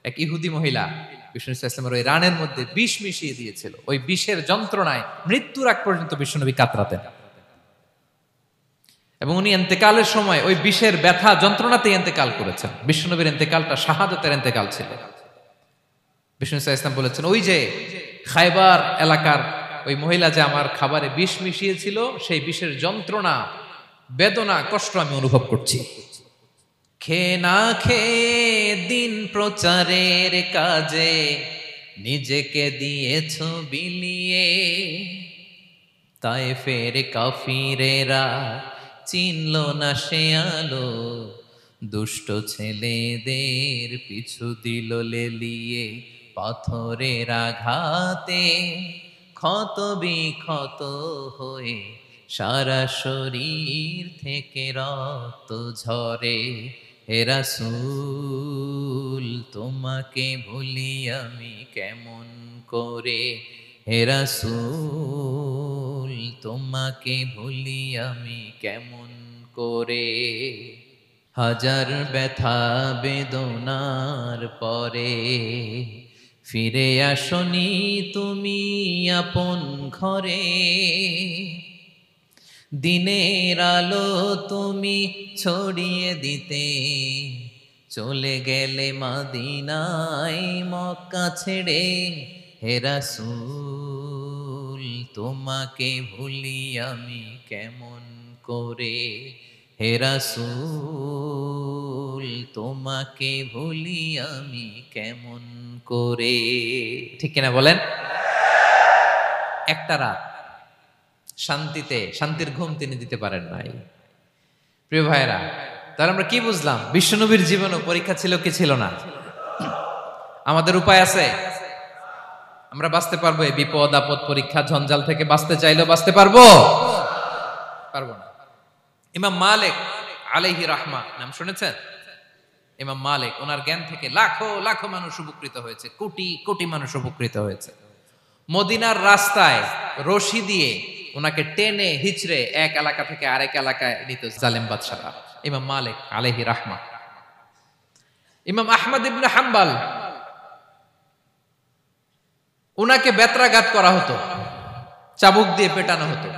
এক ইহুদি মহিলা বিষ্ণু ইসলামের ওই রানের মধ্যে বিষ মিশিয়ে দিয়েছিল। ওই বিষের যন্ত্রণায় মৃত্যুর আগ পর্যন্ত বিশ্বনবী কাতরাতেন, এবং উনি ইন্তেকালের সময় ওই বিষের ব্যথা যন্ত্রণাতে ইন্তেকাল করেছেন। বিশ্বনবীর ইন্তেকালটা শাহাদাতের ইন্তেকাল ছিল। বিষ্ণু ইসলাম বলেছেন, ওই যে খায়বার এলাকার ওই মহিলা যে আমার খাবারে বিষ মিশিয়েছিল, সেই বিষের যন্ত্রণা, বেদনা, কষ্ট আমি অনুভব করছি। খেয়ে না খেয়ে দিন প্রচারের কাজে নিজেকে দিয়েছ বিলিয়ে, তায়েফের কাফিরেরা চিনল না সে আলো, দুষ্ট ছেলেদের পিছু দিল লেলিয়ে, পাথরের আঘাতে ক্ষত বিক্ষত হয়ে সারা শরীর থেকে রক্ত ঝরে। হে রাসূল তোমাকে ভুলি আমি কেমন করে, হে রাসূল তোমাকে ভুলি আমি কেমন করে। হাজার ব্যথা বেদনার পরে ফিরে আসনি তুমি আপন ঘরে, দিনের আলো তুমি ছড়িয়ে দিতে চলে গেলে মদিনায় মক্কা ছেড়ে। হে রাসূল তোমাকে ভুলি আমি কেমন করে, হে রাসূল তোমাকে ভুলি আমি কেমন করে। ঠিক কিনা বলেন? একটা রাত শান্তিতে, শান্তির ঘুম তিনি দিতে পারেন নাই। প্রিয় ভাইরা, তাহলে আমরা কি বুঝলাম? বিশ্বনবীর জীবনও পরীক্ষা ছিল কি ছিল না? আমাদের উপায় আছে? আমরা বাঁচতে পারবো এই বিপদ আপদ পরীক্ষা ঝঞ্ঝাল থেকে? বাঁচতে চাইলেও বাঁচতে পারবো? পারবো না। ইমাম মালিক আলাইহি রাহমা নাম শুনেছেন? ইমাম মালিক, ওনার জ্ঞান থেকে লাখো লাখো মানুষ উপকৃত হয়েছে, কোটি কোটি মানুষ উপকৃত হয়েছে। মদিনার রাস্তায় রশি দিয়ে ওনাকে টেনে হিচড়ে এক এলাকা থেকে আরেক এলাকায় নিত জালেম বাদশারা। ইমাম মালিক আলাইহি রাহমা। ইমাম আহমদ ইবনে হাম্বল, ওনাকে বেত্রাঘাত করা হতো, চাবুক দিয়ে পেটানো হতো।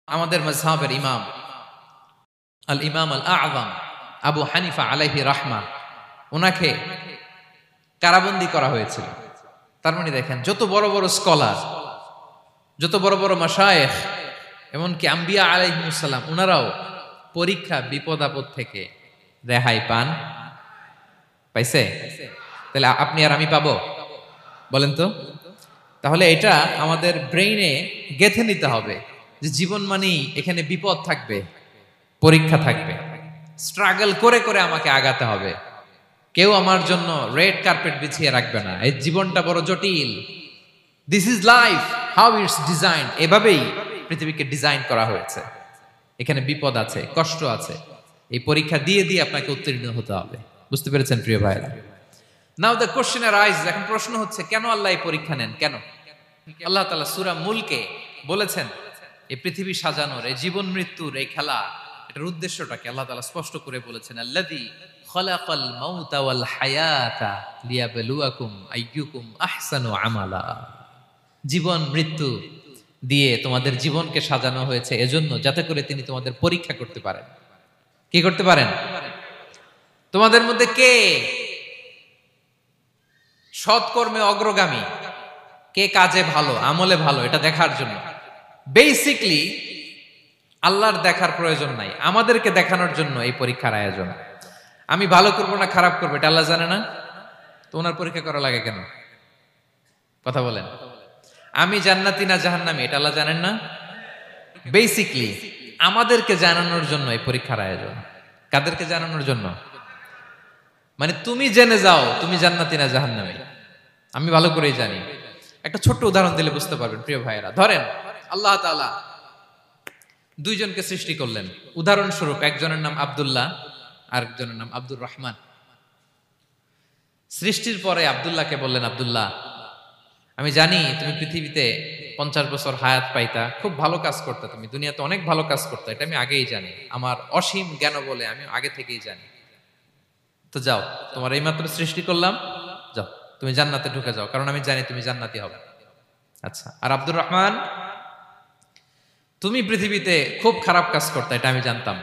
আমাদের মাযহাবের ইমাম আল ইমাম আল আযম আবু হানিফা আলাইহি রাহমা, ওনাকে কারাবন্দী করা হয়েছিল। তার মানে দেখেন, যত বড় বড় স্কলার, যত বড় বড় মাশায়েখ, এমনকি আম্বিয়া আলাইহিমুস সালাম, ওনারাও পরীক্ষা বিপদ আপদ থেকে রেহাই পান। পাইছে? তাহলে আপনি আর আমি পাবো? বলেন তো। তাহলে এটা আমাদের ব্রেইনে গেঁথে নিতে হবে যে জীবন মানেই এখানে বিপদ থাকবে, পরীক্ষা থাকবে, স্ট্রাগল করে করে আমাকে আগাতে হবে। কেউ আমার জন্য রেড কার্পেট বিছিয়ে রাখবে না। এই জীবনটা বড় জটিল। This is life, how it's design. এভাবেই পৃথিবীকে ডিজাইন করা হয়েছে। এখানে বিপদ আছে, কষ্ট আছে। এই পরীক্ষা দিয়ে দিয়ে আপনাকে উত্তীর্ণ হতে হবে। বুঝতে পেরেছেন প্রিয় ভাইরা? নাও দ্য কোশ্চেন আরাইজ, এখন প্রশ্ন হচ্ছে, কেন আল্লাহ এই পরীক্ষা নেন? কেন? আল্লাহ তাআলা সূরা মুলকে বলেছেন, এই পৃথিবী সাজানোর, এই জীবন মৃত্যুর এই খেলা, এটার উদ্দেশ্যটাকে আল্লাহ তাআলা স্পষ্ট করে বলেছেন, আল্লাযী খালাকাল মাউতা ওয়াল হায়াতা লিয়াবলুয়াকুম আইয়ুকুম আহসানু আমালা। জীবন মৃত্যু দিয়ে তোমাদের জীবনকে সাজানো হয়েছে এজন্য, যাতে করে তিনি তোমাদের পরীক্ষা করতে পারেন। কি করতে পারেন? তোমাদের মধ্যে কে সৎকর্মে অগ্রগামী, কে কাজে ভালো, আমলে ভালো, এটা দেখার জন্য। বেসিকলি আল্লাহর দেখার প্রয়োজন নাই, আমাদেরকে দেখানোর জন্য এই পরীক্ষার আয়োজন। আমি ভালো করবো না খারাপ করবো এটা আল্লাহ জানে না? তো ওনার পরীক্ষা করা লাগে কেন? কথা বলেন। আমি জান্নাতি না জাহান্নামী এটা আল্লাহ জানেন না? বেসিকলি আমাদেরকে জানানোর জন্য এই পরীক্ষার আয়োজন। কাদেরকে জানানোর জন্য? মানে তুমি জেনে যাও তুমি জান্নাতি না জাহান্নামী, আমি ভালো করেই জানি। একটা ছোট্ট উদাহরণ দিলে বুঝতে পারবেন প্রিয় ভাইয়েরা। ধরেন আল্লাহ তাআলা দুইজনকে সৃষ্টি করলেন। উদাহরণস্বরূপ একজনের নাম আব্দুল্লাহ আর একজনের নাম আব্দুর রহমান। সৃষ্টির পরে আব্দুল্লাহকে বললেন, আব্দুল্লাহ আমি জানি তুমি পৃথিবীতে 50 বছর হায়াত পাইতা, খুব ভালো কাজ করতে, তুমি দুনিয়াতে অনেক ভালো কাজ করতে, এটা আমি আগেই জানি, আমার অসীম জ্ঞান বলে আমি আগে থেকেই জানি। তো যাও, তোমার এইমাত্র সৃষ্টি করলাম, যাও তুমি জান্নাতে ঢুকে যাও, কারণ আমি জানি তুমি জান্নাতি হবে। আচ্ছা, আর আব্দুর রহমান তুমি পৃথিবীতে খুব খারাপ কাজ করতে, এটা আমি জানতাম,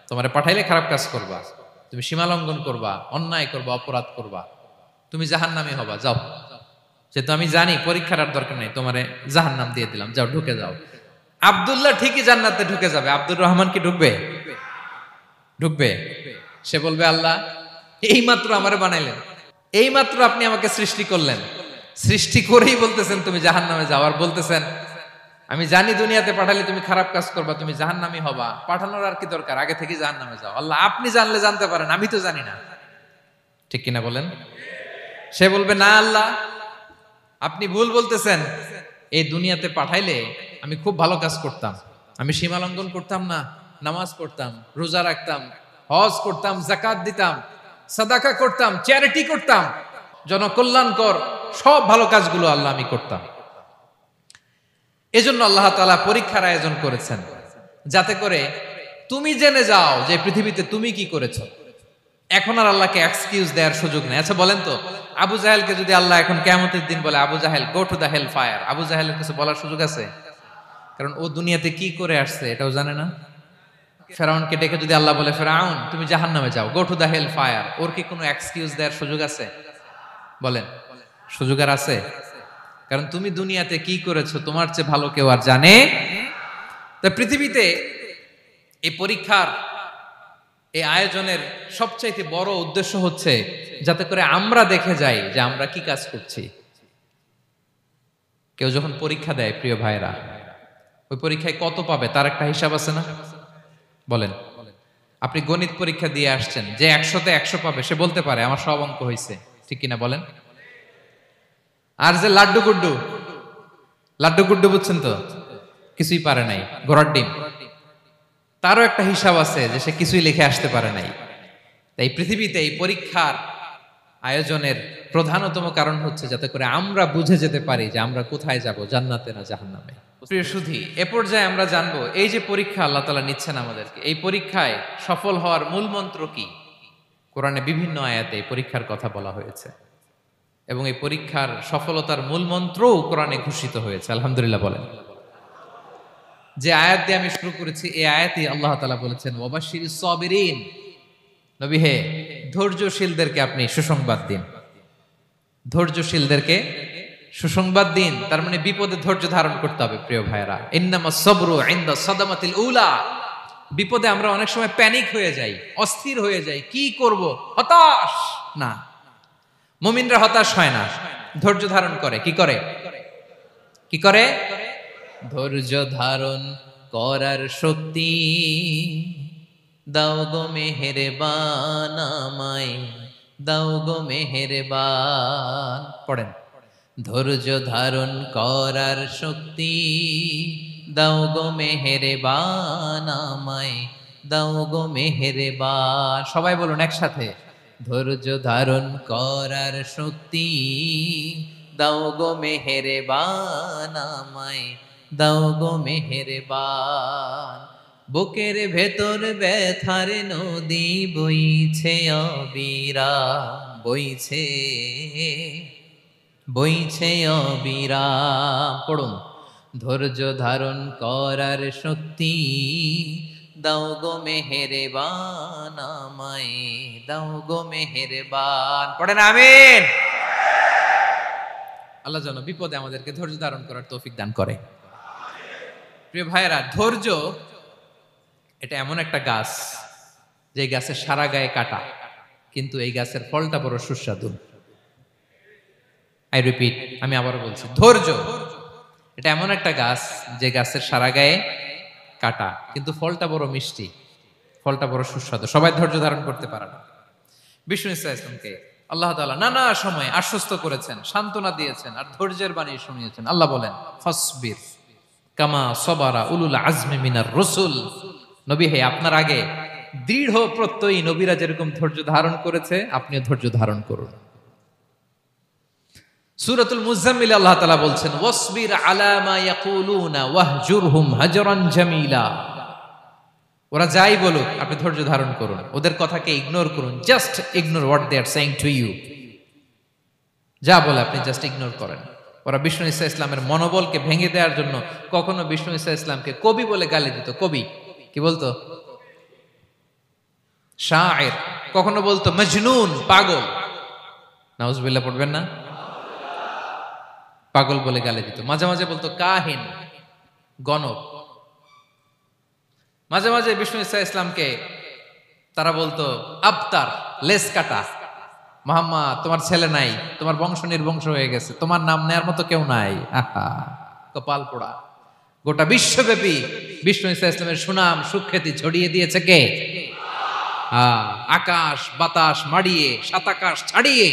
তোমারে পাঠাইলে খারাপ কাজ করবা, তুমি সীমালঙ্ঘন করবা, অন্যায় করবা, অপরাধ করবা, তুমি জাহান্নামী হবা, যাও। যেহেতু আমি জানি পরীক্ষার আর দরকার নেই, তোমারে জাহান্নাম দিয়ে দিলাম, যাও ঢুকে যাও। আব্দুল্লাহ ঠিকই জান্নাতে ঢুকে যাবে, আব্দুর রহমান কি ঢুকবে? ঢুকবে। সে বলবে, আল্লাহ এইমাত্র আমারে বানাইলেন, এইমাত্র আপনি আমাকে সৃষ্টি করলেন, সৃষ্টি করেই বলতেছেন তুমি জাহান্নামে যাও, আর বলতেছেন আমি জানি দুনিয়াতে পাঠালে তুমি খারাপ কাজ করবা, তুমি জাহান্নামী হবা, পাঠানোর আর কি দরকার, আগে থেকে জাহান্নামে যাও। আল্লাহ আপনি জানলে জানতে পারেন, আমি তো জানি না। ঠিক কিনা বলেন? সে বলবে, না আল্লাহ আপনি ভুল বলতেছেন, এই দুনিয়াতে পাঠাইলে আমি খুব ভালো কাজ করতাম, আমি সীমা লঙ্ঘন করতাম না, নামাজ পড়তাম, রোজা রাখতাম, হজ করতাম, যাকাত দিতাম, সাদাকা করতাম, চ্যারিটি করতাম, জনকল্যাণকর সব ভালো কাজগুলো আল্লাহ আমি করতাম। এজন্য আল্লাহ তাআলা পরীক্ষার আয়োজন করেছেন, যাতে করে তুমি জেনে যাও যে পৃথিবীতে তুমি কি করেছো। এখন আর আল্লাহকে এক্সকিউজ দেওয়ার সুযোগ নেই। আচ্ছা বলেন তো, আবু জাহেলকে যদি আল্লাহ এখন কিয়ামতের দিন বলে, Abu Jahl go to the hell fire, Abu জাহেলের কিছু বলার সুযোগ আছে? কারণ ও দুনিয়াতে কি করে আসছে এটাও জানে না। ফেরাউনকে ডেকে যদি আল্লাহ বলে, ফেরাউন তুমি জাহান্নামে যাও, go to the hell fire, ওর কি কোনো এক্সকিউজ দেওয়ার সুযোগ আছে? বলেন, সুযোগ আর আছে? কারণ তুমি দুনিয়াতে কি করেছো তোমার চেয়ে ভালো কেউ আর জানে। তা পৃথিবীতে এই পরীক্ষার এই আয়োজনের সবচাইতে বড় উদ্দেশ্য হচ্ছে যাতে করে আমরা দেখে যাই যে আমরা কি কাজ করছি। কেউ যখন পরীক্ষা দেয় প্রিয় ভাইরা, ওই পরীক্ষায় কত পাবে তার একটা হিসাব আছে না? বলেন, আপনি গণিত পরীক্ষা দিয়ে আসছেন, যে 100তে 100 পাবে সে বলতে পারে আমার সব অঙ্ক হয়েছে, ঠিক কিনা বলেন? আর যে লাড্ডু গুড্ডু বুঝছেন তো, কিছুই পারে নাই, ঘোড়ার ডিম, তারও একটা হিসাব আছে যে সে কিছুই লিখে আসতে পারে নাই। তাই পৃথিবীতে এই পরীক্ষার আয়োজনের প্রধানতম কারণ হচ্ছে যাতে করে আমরা বুঝে যেতে পারি যে আমরা কোথায় যাব, জান্নাতে না জাহান্নামে। প্রিয় সুধী, এ পর্যায়ে আমরা জানবো এই যে পরীক্ষা আল্লাহ তাআলা নিচ্ছেন আমাদেরকে, এই পরীক্ষায় সফল হওয়ার মূল মন্ত্র কি। কোরআনে বিভিন্ন আয়াতে এই পরীক্ষার কথা বলা হয়েছে এবং এই পরীক্ষার সফলতার মূল মন্ত্রও কোরআনে ঘোষিত হয়েছে। আলহামদুলিল্লাহ বলেন। যে আয়াত দিয়ে আমি শুরু করেছি, এই আয়াতে আল্লাহ তাআলা বলেছেন, ওয়াবাশশিরিস সাবিরিন, নবী হে ধৈর্যশীলদেরকে আপনি সুসংবাদ দিন, ধৈর্যশীলদেরকে সুসংবাদ দিন। তার মানে বিপদে ধৈর্য ধারণ করতে হবে প্রিয় ভাইরা। ইন্নামাস সাবরু ইনদা সাদামাতিল উলা, বিপদে আমরা অনেক সময় প্যানিক হয়ে যাই, অস্থির হয়ে যাই, কি করব, হতাশ না। মুমিনরা হতাশ হয় না, ধৈর্য ধারণ করে। কি করে? কি করে? ধৈর্য ধারণ করার শক্তি দাও গো মেহেরবান আমায়, দাও গো মেহেরবান। পড়েন, ধৈর্য ধারণ করার শক্তি দাও গো মেহেরবান আমায়, দাও গো মেহেরবান। সবাই বলুন একসাথে, ধৈর্য ধারণ করার শক্তি দাও গো মেহেরবান আমায়, দাও গো মেহেরবান। বুকের ভেতর ব্যথার নদী বইছে অবিরাম, বইছে বইছে অবিরাম। পড়ুন, ধৈর্য ধারণ করার শক্তি দাও গো মেহেরবান, আমায় দাও গো মেহেরবান। পড়েন আমিন। আল্লাহ যেন বিপদে আমাদেরকে ধৈর্য ধারণ করার তৌফিক দান করে। প্রিয় ভাইয়েরা, ধৈর্য এটা এমন একটা গাছ যে গাছের সারা গায়ে কাটা, কিন্তু এই গাছের ফলটা বড় সুস্বাদু। আই রিপিট, আমি আবারও বলছি, ধৈর্য এটা এমন একটা গাছ যে গাছের সারা গায়ে কাটা, কিন্তু ফলটা বড় মিষ্টি, ফলটা বড় সুস্বাদু। সবাই ধৈর্য ধারণ করতে পারে না। বিষ্ণু ইসলামকে আল্লাহ তাআলা নানা সময় আশ্বস্ত করেছেন, সান্ত্বনা দিয়েছেন, আর ধৈর্যের বাণী শুনিয়েছেন। আল্লাহ বলেন, ফাসবির কামা সবারা উলুল আজমি মিনার রসুল। নবী হে, আপনার আগে দৃঢ় প্রত্যয়ী নবীরা যেরকম ধৈর্য ধারণ করেছে, আপনিও ধৈর্য ধারণ করুন। সূরাতুল মুজাম্মিল আল্লাহ তাআলা বলছেন, ওয়াসবির আলা মা ইয়াকুলুনা ওয়াহজুরহুম হাজরান জামিলা। ওরা যাই বলুক, আপনি ধৈর্য ধারণ করুন, ওদের কথাকে ইগনোর করুন। Just ignore what they are saying to you. যা বলে আপনি জাস্ট ইগনোর করেন। ওরা বিষ্ণু ঈসা ইসলামের মনোবলকে ভেঙে দেওয়ার জন্য কখনো বিষ্ণু ঈসা ইসলামকে কবি বলে গালি দিত। কবি কি বলতো? শায়ের। কখনো বলতো মজনুন, পাগল। নাউজুবিল্লাহ পড়বেন না? পাগল বলে গালি দিত। মাঝে মাঝে বলতো কাহিন, গণক। মাঝে মাঝে বিষ্ণু ঈসা ইসলামকে তারা বলতো আবতার, লেস কাটা। মুহাম্মদ, তোমার ছেলে নাই, তোমার বংশ নির্বংশ হয়ে গেছে, তোমার নাম নেয়ার মতো কেউ নাই। আহা, কপাল পোড়া। গোটা বিশ্বব্যাপী বিষ্ণু ঈসা ইসলামের সুনাম সুখ্যাতি ছড়িয়ে দিয়েছে কে? আকাশ বাতাস মাড়িয়ে, সাত আকাশ ছাড়িয়ে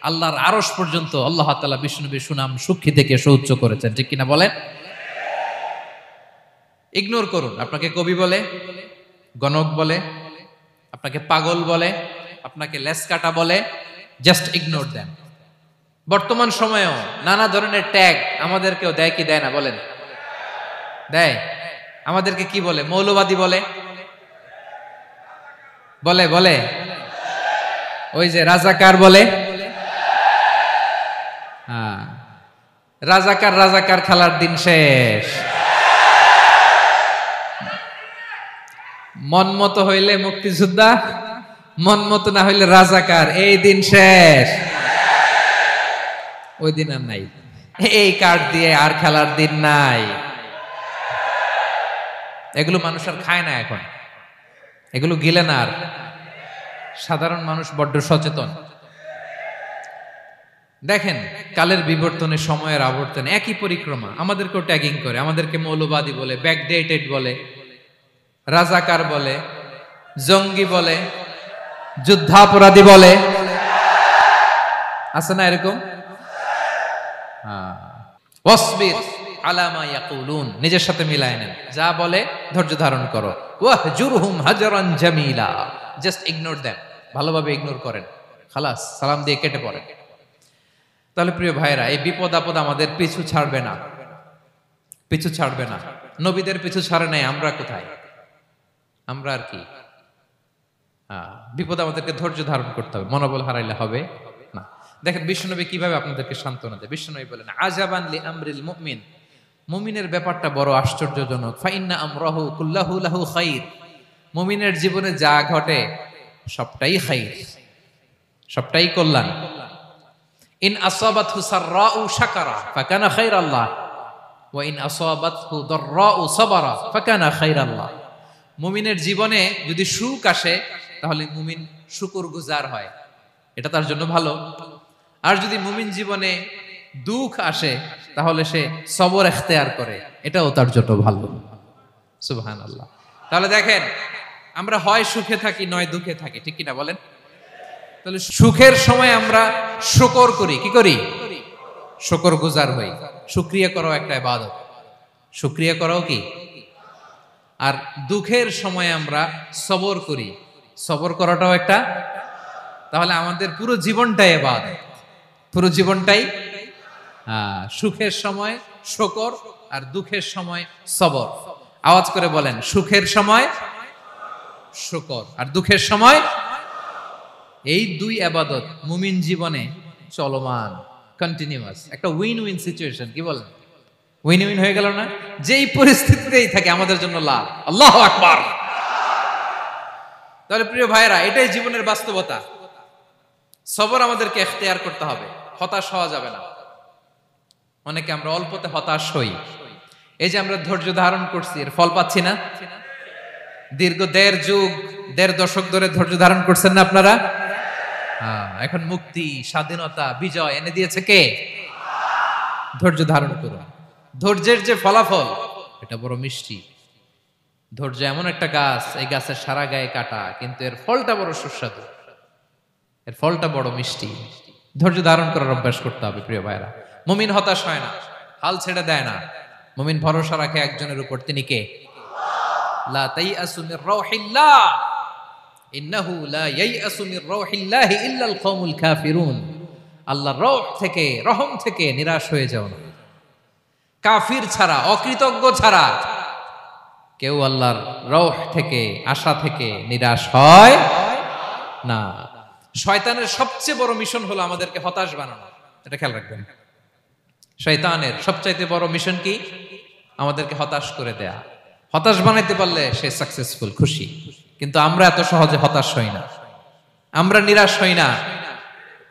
আল্লাহর আরশ পর্যন্ত আল্লাহ তাআলা বিষ্ণু নবীর সুনাম সুখ্যাতিকে সৌচ্চ করেছেন। ঠিক কিনা বলেন? ইগনোর করুন। আপনাকে কবি বলে, গণক বলে, আপনাকে পাগল বলে, আপনাকে লেসকাটা বলে, জাস্ট ইগনোর দেন। বর্তমান সময়েও নানা ধরনের ট্যাগ আমাদেরকেও দেয় কি দেয় না বলেন? দেয়। আমাদেরকে কি বলে? মৌলবাদী বলে, বলে বলে ওই যে রাজাকার বলে। হ্যাঁ, রাজাকার রাজাকার খেলার দিন শেষ। মন মতো হইলে মুক্তিযোদ্ধা, মন মতো না হইলে রাজাকার, এই দিন শেষ। ওই দিন আর নাই। এই কার্ড দিয়ে আর খেলার দিন নাই। এগুলো মানুষ আর খায় না এখন, এগুলো গিলে না আর। সাধারণ মানুষ বড্ড সচেতন। দেখেন, কালের বিবর্তনে, সময়ের আবর্তনে একই পরিক্রমা আমাদেরকেও ট্যাগিং করে। আমাদেরকে মৌলবাদী বলে, ব্যাকডেটেড বলে, রাজাকার বলে, জঙ্গি বলে, যুদ্ধাপরাধী বলে। আছে না এরকম? ওয়াসবির আলা মা ইয়াকুলুন, নিজের সাথে মিলায় নেন। যা বলে ধৈর্য ধারণ করো। ওয়াহজুরহুম হাজরান জামিলা, জাস্ট ইগনোর দেম, ভালোভাবে ইগনোর করেন, খালাস, সালাম দিয়ে কেটে পড়েন। তাহলে প্রিয় ভাইরা, এই বিপদ আপদ আমাদের পিছু ছাড়বে না, পিছু ছাড়বে না। নবীদের পিছু ছাড়ে নাই, আমরা কোথায়? আমরা আর কি? বিপদ আমাদেরকে ধৈর্য ধারণ করতে হবে, মনোবল হারাইলে হবে না। দেখেন বিশ্বনবী কিভাবে আপনাদেরকে সান্ত্বনা দেয়। বিশ্বনবী বলেন, আজাবান লি আমরিল মুমিন, মুমিনের ব্যাপারটা বড় আশ্চর্যজনক। ফাইন্না আমরাহু কুল্লাহু লাহু খাইর, মুমিনের জীবনে যা ঘটে সবটাই খাইর, সবটাই কল্যাণ। ইন আসাবাতহু সাররাউ শাকারা ফাকানা খাইরাল্লাহ ওয়া ইন আসাবাতহু দাররাউ সাবারা ফাকানা খাইরাল্লাহ। মুমিনের জীবনে যদি সুখ আসে তাহলে মুমিন শুকরগুজার হয়, এটা তার জন্য ভালো। আর যদি মুমিন জীবনে দুঃখ আসে তাহলে সে সবর ইখতিয়ার করে, এটাও তার জন্য ভালো। সুবহানাল্লাহ। তাহলে দেখেন, আমরা হয় সুখে থাকি নয় দুঃখে থাকি, ঠিক কিনা বলেন? তাহলে সুখের সময় আমরা শুকর করি, কি করি? শুকরগুজার হই। শুকরিয়া করাও একটা ইবাদত, শুকরিয়া করাও কি? আর দুঃখের সময় আমরা সবর করি, সবর করাটাও একটা। তাহলে আমাদের পুরো জীবনটাই ইবাদত, পুরো জীবনটাই সুখের সময় শুকর আর দুঃখের সময় সবর। আওয়াজ করে বলেন, সুখের সময় শুকর, আর দুঃখের সময়। এই দুই ইবাদত মুমিন জীবনে চলমান, কন্টিনিউয়াস, একটা উইন উইন সিচুয়েশন। কি বলেন? উইন উইন হয়ে গেল না? যেই পরিস্থিতিতেই থাকে আমাদের জন্য লাভ। আল্লাহু আকবার। তাহলে প্রিয় ভাইরা, এটাই জীবনের বাস্তবতা। সবর আমাদেরকে ইখতিয়ার করতে হবে, হতাশ হওয়া যাবে না। অনেকে আমরা অল্পতে হতাশ হই। এই যে আমরা ধৈর্য ধারণ করছি, এর ফল পাচ্ছি না? দীর্ঘ 1.5 যুগ, 1.5 দশক ধরে ধৈর্য ধারণ করছেন না আপনারা? এখন মুক্তি, স্বাধীনতা, বিজয় এনে দিয়েছে কে? ধৈর্য ধারণ করুন। ধৈর্যের যে ফলাফল, এটা বড় মিষ্টি। ধৈর্য এমন একটা গাছ, এই গাছের সারা গায়ে কাটা, কিন্তু এর ফলটা বড় সুস্বাদু, এর ফলটা বড় মিষ্টি। ধৈর্য ধারণ করার অভ্যাস করতে হবে প্রিয় ভাইরা। মুমিন হতাশ হয় না, হাল ছেড়ে দেয় না। মুমিন ভরসা রাখে একজনের উপর, তিনি কে? লা তাইয়াসু মির রাউহিল্লাহ, ইন্নাহু লা ইয়াইয়াসু মির রাউহিল্লাহ ইল্লাল কওমুল কাফিরুন। আল্লাহর রহ থেকে, রহম থেকে নিরাশ হয়ে যাও না। কাফির ছাড়া, অকৃতজ্ঞ ছাড়া কেউ আল্লাহর রহ থেকে, আশা থেকে নিরাশ হয় না। শয়তানের সবচেয়ে বড় মিশন হলো আমাদেরকে হতাশ বানানো। এটা খেয়াল রাখবেন। শয়তানের সবচাইতে বড় মিশন কি? আমাদেরকে হতাশ করে দেয়া। হতাশ বানাইতে পারলে সে সাকসেসফুল, খুশি। কিন্তু আমরা এত সহজে হতাশ হই না, আমরা নিরাশ হই না,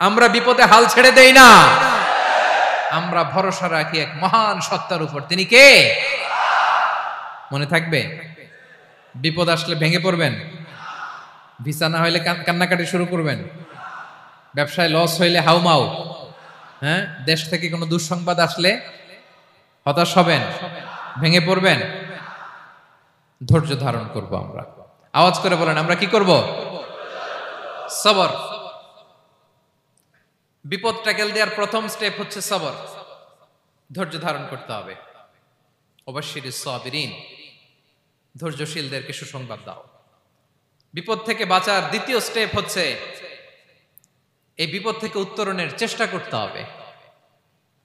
আমরা বিপদে হাল ছেড়ে দেই না। আমরা ভরসা রাখি এক মহান সত্তার উপর, তিনি কে? মনে থাকবে? বিপদ আসলে ভেঙে পড়বেন, ভিসা না হইলে কান্নাকাটি শুরু করবেন, ব্যবসায় লস হইলে হাউমাউ, দেশ থেকে কোনো দুঃসংবাদ আসলে হতাশ হবেন, ভেঙে পড়বেন। ধৈর্য ধারণ করব আমরা। আওয়াজ করে বলেন, আমরা কি করব? সবর। বিপদ ট্যাকেল দেওয়ার প্রথম স্টেপ হচ্ছে সবর। ধৈর্য ধারণ করতে হবে। অবশ্যই সাবিরিন, ধৈর্যশীলদেরকে সুসংবাদ দাও। বিপদ থেকে বাঁচার দ্বিতীয় স্টেপ হচ্ছে এই বিপদ থেকে উত্তরণের চেষ্টা করতে হবে।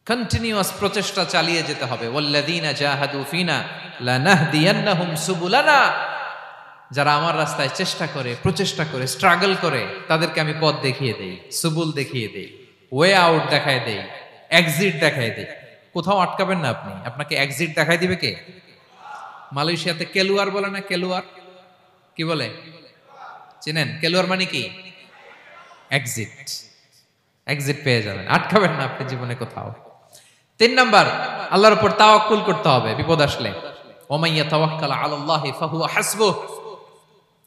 কন্টিনিউয়াস প্রচেষ্টা চালিয়ে যেতে হবে। ওয়াল্লাযীনা জাহাদু ফিনা লানাহদিয়ান্নাহুম সুবুলানা। যারা আমার রাস্তায় চেষ্টা করে, প্রচেষ্টা করে, স্ট্রাগল করে, তাদেরকে আমি পথ দেখিয়ে দেই, সুবুল দেখিয়ে দেই, ওয়ে আউট দেখায় দেই, এক্সিট দেখায় দেই। কোথাও আটকাবেন না আপনি, আপনাকে এক্সিট দেখায় দিবে কে? মালয়েশিয়াতে কেলুয়ার বলে না? কেলুয়ার কি বলে চিনেন? কেলুয়ার মানে কি? এক্সিট। এক্সিট পেয়ে যাবেন, আটকাবেন না আপনি জীবনে কোথাও। 3 নাম্বার, আল্লাহর উপর তাওয়াক্কুল করতে হবে বিপদ আসলে। ওমাইয়া তাওয়াক্কাল আলাল্লাহি ফাহুয়া হাসবুহ।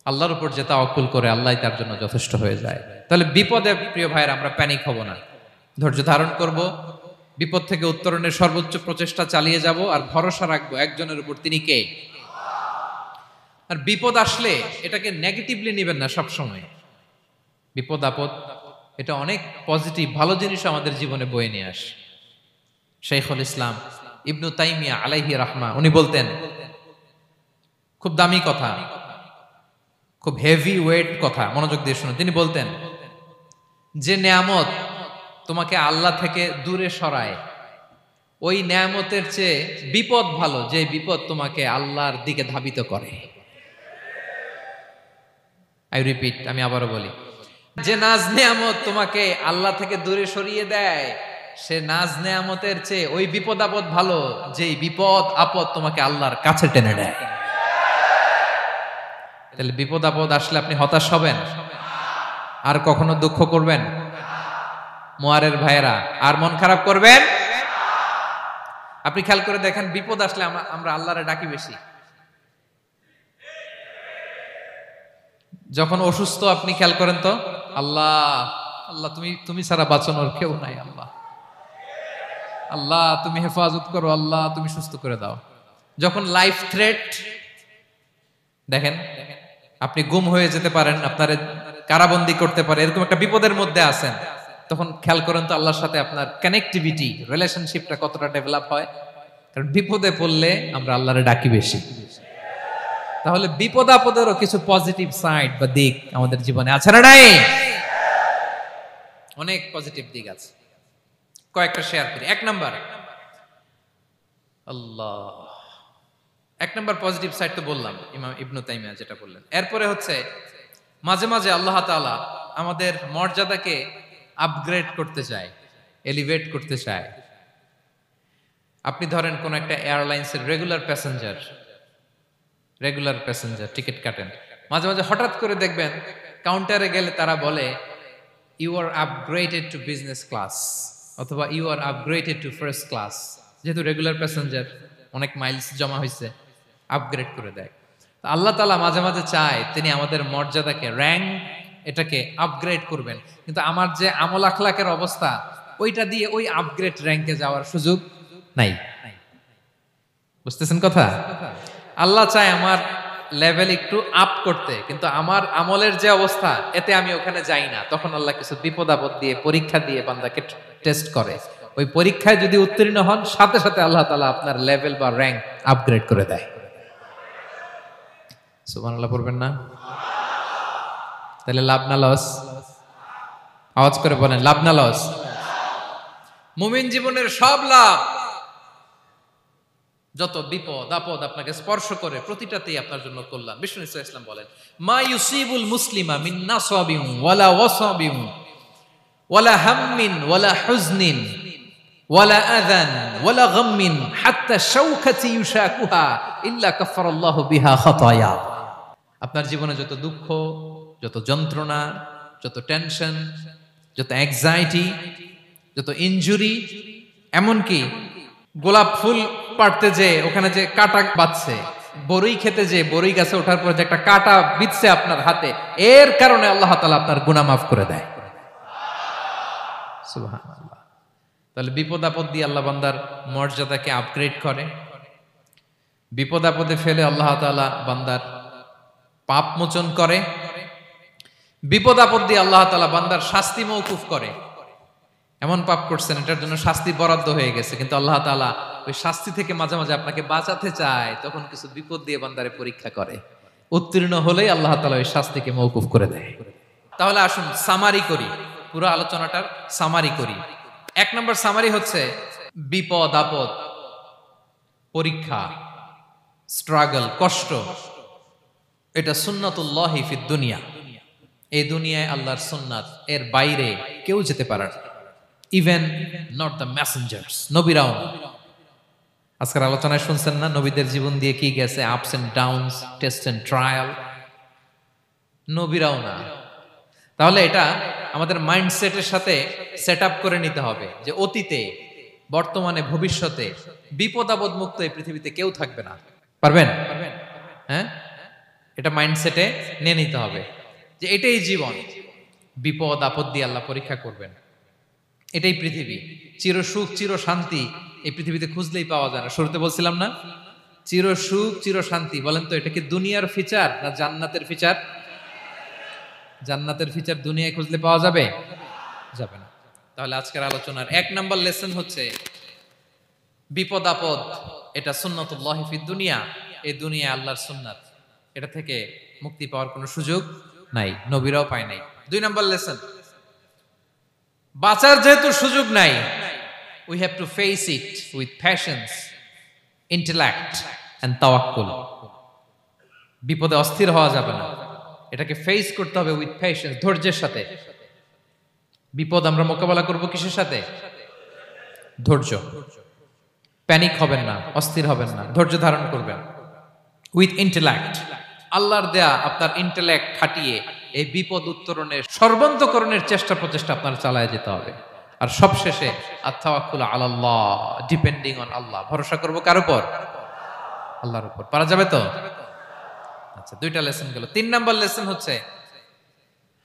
আল্লাহর উপর যে তাওয়াক্কুল করে, আল্লাহই তার জন্য যথেষ্ট হয়ে যায়। তাহলে বিপদে প্রিয় ভাইরা আমরা প্যানিক হব না, ধৈর্য ধারণ করব, বিপদ থেকে উত্তরণের সর্বোচ্চ প্রচেষ্টা চালিয়ে যাব, আর ভরসা রাখবো একজনের উপর, তিনি কে? আর বিপদ আসলে এটাকে নেগেটিভলি নেবেন না সব সময়। বিপদ আপদ এটা অনেক পজিটিভ, ভালো জিনিস আমাদের জীবনে বয়ে নিয়ে আসে। শাইখুল ইসলাম ইবনু তাইমিয়া আলাইহি রাহমা, উনি বলতেন, খুব দামি কথা, খুব হেভি ওয়েট কথা, মনোযোগ দিয়ে শুনুন। তিনি বলতেন, যে নেয়ামত তোমাকে আল্লাহ থেকে দূরে সরায়, ওই নেয়ামতের চেয়ে বিপদ ভালো, যে বিপদ তোমাকে আল্লাহর দিকে ধাবিত করে। আই রিপিট, আমি আবারও বলি, যে নাজ নেয়ামত তোমাকে আল্লাহ থেকে দূরে সরিয়ে দেয়, সে নাজ নেয়ামতের চেয়ে ওই বিপদ আপদ ভালো, যেই বিপদ আপদ তোমাকে আল্লাহর কাছে টেনে দেয়। তাহলে বিপদ আপদ আসলে আপনি হতাশ হবেন? আর কখনো দুঃখ করবেন? মোয়ারের ভাইয়েরা, আর মন খারাপ করবেন? আপনি খেয়াল করে দেখেন, বিপদ আসলে আমরা আল্লাহরে ডাকি বেশি। যখন অসুস্থ আপনি খেয়াল করেন তো, আল্লাহ আল্লাহ তুমি ছাড়া বাঁচানোর কেউ নাই, আল্লাহ আল্লাহ তুমি হেফাজত করো, আল্লাহ তুমি সুস্থ করে দাও। যখন লাইফ থ্রেট, দেখেন আপনি গুম হয়ে যেতে পারেন, আপনার কারাবন্দী করতে পারে, এরকম একটা বিপদের মধ্যে আছেন, তখন খেয়াল করেন তো আল্লাহর সাথে আপনার কানেক্টিভিটি, রিলেশনশিপটা কতটা ডেভেলপ হয়। কারণ বিপদে পড়লে আমরা আল্লাহরে ডাকি বেশি। তাহলে বিপদ আপদেরও কিছু পজিটিভ সাইড বা দিক আমাদের জীবনে আছে না নাই? অনেক পজিটিভ দিক আছে, কয়েকটা শেয়ার করি। 1 নাম্বার, আল্লাহ এক নম্বর পজিটিভ সাইড তো বললাম, ইমাম ইবনু তাইমিয়া যেটা বললেন। এরপরে হচ্ছে মাঝে মাঝে আল্লাহ তাআলা আমাদের মর্যাদাকে আপগ্রেড করতে চায়, এলিভেট করতে চায়। আপনি ধরেন কোন একটা এয়ারলাইন্সের রেগুলার প্যাসেঞ্জার টিকিট কাটেন, মাঝে মাঝে হঠাৎ করে দেখবেন কাউন্টারে গেলে তারা বলে you are upgraded to business class অথবা you are upgraded to first class. যেহেতু রেগুলার প্যাসেঞ্জার, অনেক মাইলস জমা হয়েছে, আপগ্রেড করে দেয়। তো আল্লাহ তাআলা মাঝে মাঝে চায় তিনি আমাদের মর্যাদাকে, র্যাঙ্ক এটাকে আপগ্রেড করবেন, কিন্তু আমার যে আমল আখলাকের অবস্থা ওইটা দিয়ে ওই আপগ্রেড র্যাঙ্কে যাওয়ার সুযোগ নাই। বুঝতেছেন কথা? আল্লাহ চায় আমার লেভেল একটু আপ করতে, কিন্তু আমার আমলের যে অবস্থা এতে আমি ওখানে যাই না। তখন আল্লাহ কিছু বিপদ আপদ দিয়ে, পরীক্ষা দিয়ে বান্দাকে টেস্ট করে। ওই পরীক্ষায় যদি উত্তীর্ণ হন, সাথে সাথে আল্লাহ তাআলা আপনার লেভেল বা র্যাঙ্ক আপগ্রেড করে দেয়। সুবহানাল্লাহ পড়বেন না? তাহলে লাভ না লস? আওয়াজ করে বলেন, লাভ না লস? মুমিন জীবনের সব লাভ। যত বিপদ আপদ আপনাকে স্পর্শ করে প্রতিটাতেই আপনার জন্য কল্যাণ। বিষ্ণু ইসলাম বলেন, মা ইউসিবুল মুসলিমা মিন নাসাবিন ওয়ালা ওয়াসাবিন ওয়ালা হাম্মিন ওয়ালা হুজনিন ওয়ালা আযান ওয়ালা গাম্মিন হাত্তা শাওকাতি ইউশাকুহা ইল্লা কাফারাল্লাহু বিহা খাতায়া। আপনার জীবনে যত দুঃখ, যত যন্ত্রণা, যত টেনশন, যত অ্যাংজাইটি, যত ইনজুরি, এমনকি গোলাপ ফুল পাড়তে যে ওখানে যে কাটা বাঁধছে, বরই খেতে যে বরই গাছে ওঠার পর যে একটা কাটা বিঁধছে আপনার হাতে, এর কারণে আল্লাহ তাআলা আপনার গুনাহ মাফ করে দেয়। সুবহানাল্লাহ। তাহলে বিপদ আপদ দিয়ে আল্লাহ বান্দার মর্যাদাকে আপগ্রেড করে। বিপদ আপদে ফেলে আল্লাহ তাআলা বান্দার পাপ মোচন করে। বিপদ আপদ দিয়ে আল্লাহ তাআলা বান্দার শাস্তি মওকুফ করে। এমন পাপ করছেন এটার জন্য শাস্তি বরাদ্দ হয়ে গেছে, কিন্তু আল্লাহ তাআলা ওই শাস্তি থেকে মাঝে মাঝে আপনাকে বাঁচাতে চায়, তখন কিছু বিপদ দিয়ে বান্দারে পরীক্ষা করে। উত্তীর্ণ হলেই আল্লাহ তাআলা ওই শাস্তিকে মওকুফ করে দেয়। তাহলে আসুন সামারি করি, পুরো আলোচনাটার সামারি করি। এক নম্বর সামারি হচ্ছে বিপদ আপদ, পরীক্ষা, স্ট্রাগল, কষ্ট, এটা সুন্নাতুল্লাহি ফিদ দুনিয়া। এই দুনিয়ায় আল্লাহর সুন্নাত, এর বাইরে কেউ যেতে পারে না, ইভেন নট দ্য মেসেঞ্জার্স, নবীরাও। আজকের আলোচনায় শুনছেন না নবীদের জীবন দিয়ে কি গেছে, ups and downs, test and trial, নবীরাও না। তাহলে এটা আমাদের মাইন্ডসেটের সাথে সেট আপ করে নিতে হবে যে অতীতে, বর্তমানে, ভবিষ্যতে বিপদ আপদ মুক্ত এই পৃথিবীতে কেউ থাকবে না। পারবেন? হ্যাঁ, এটা মাইন্ডসেটে নিয়ে নিতে হবে যে এটাই জীবন, বিপদ আপদ দিয়ে আল্লাহ পরীক্ষা করবেন। এটাই পৃথিবী। চির সুখ চির শান্তি এই পৃথিবীতে খুঁজলেই পাওয়া যায় না। শুরুতে বলছিলাম না, চির সুখ চির শান্তি। বলেন তো এটা কি দুনিয়ার ফিচার না জান্নাতের ফিচার? জান্নাতের ফিচার দুনিয়ায় খুঁজলে পাওয়া যাবে? যাবে না। তাহলে আজকের আলোচনার এক নাম্বার লেসন হচ্ছে বিপদ আপদ এটা সুন্নাতুল্লাহি ফিদ দুনিয়া। এই দুনিয়া আল্লাহর সুন্নাত, এটা থেকে মুক্তি পাওয়ার কোনো সুযোগ নাই, নবীরাও পায় নাই। দুই নাম্বার লেসন, বাঁচার যেহেতু সুযোগ নাই, we have to face it with patience, intellect and tawakkul. বিপদে অস্থির হওয়া যাবে না, এটাকে ফেস করতে হবে উইথ পেশেন্স, ধৈর্যের সাথে। বিপদ আমরা মোকাবেলা করব কিসের সাথে? ধৈর্য। প্যানিক হবেন না, অস্থির হবেন না, ধৈর্য ধারণ করবেন উইথ ইন্টেলেক্ট। আল্লাহর দেয়া আপনার ইন্টেলেক্ট খাটিয়ে এই বিপদ উত্তরণের সর্বান্তকরণের চেষ্টা প্রচেষ্টা আপনার চালায় যেতে হবে। আর সবশেষে আত-তাওয়াক্কুল আলাল্লাহ, ডিপেন্ডিং অন আল্লাহ, ভরসা করব কার উপর? আল্লাহর উপর। পারা যাবে তো? আচ্ছা, দুইটা লেসন গেল। তিন নাম্বার লেসন হচ্ছে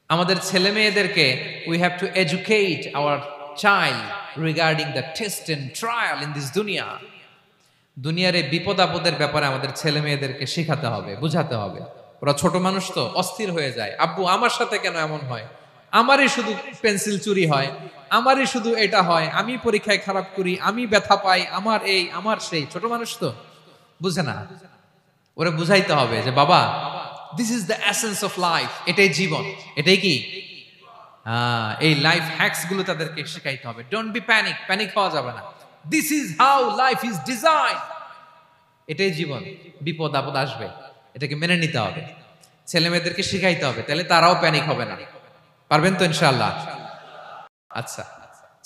আমাদের ছেলে মেয়েদেরকে we have to educate our child regarding the test and trial in this দুনিয়া। দুনিয়ার এই বিপদ আপদের ব্যাপারে আমাদের ছেলে মেয়েদেরকে শেখাতে হবে, বুঝাতে হবে। ওরা ছোট মানুষ তো, অস্থির হয়ে যায়। আব্বু আমার সাথে কেন এমন হয়? আমারই শুধু পেন্সিল চুরি হয়, আমারই শুধু এটা হয়, আমি পরীক্ষায় খারাপ করি, আমি ব্যথা পাই, আমার এই আমার সেই। ছোট মানুষ তো বুঝে না। ওরা বুঝাইতে হবে যে বাবা, this is the essence of life, এটাই জীবন, এটাই কি এই লাইফ হ্যাকস গুলো তাদেরকে শেখাইতে হবে। ডোন্ট বি প্যানিক, প্যানিক হওয়া যাবে না। This is how life is design, এটাই জীবন, বিপদ আপদ আসবে, এটাকে মেনে নিতে হবে, ছেলে মেয়েদেরকে শিখাইতে হবে, তাহলে তারাও প্যানিক হবে না। পারবেন তো ইনশাআল্লাহ? আচ্ছা,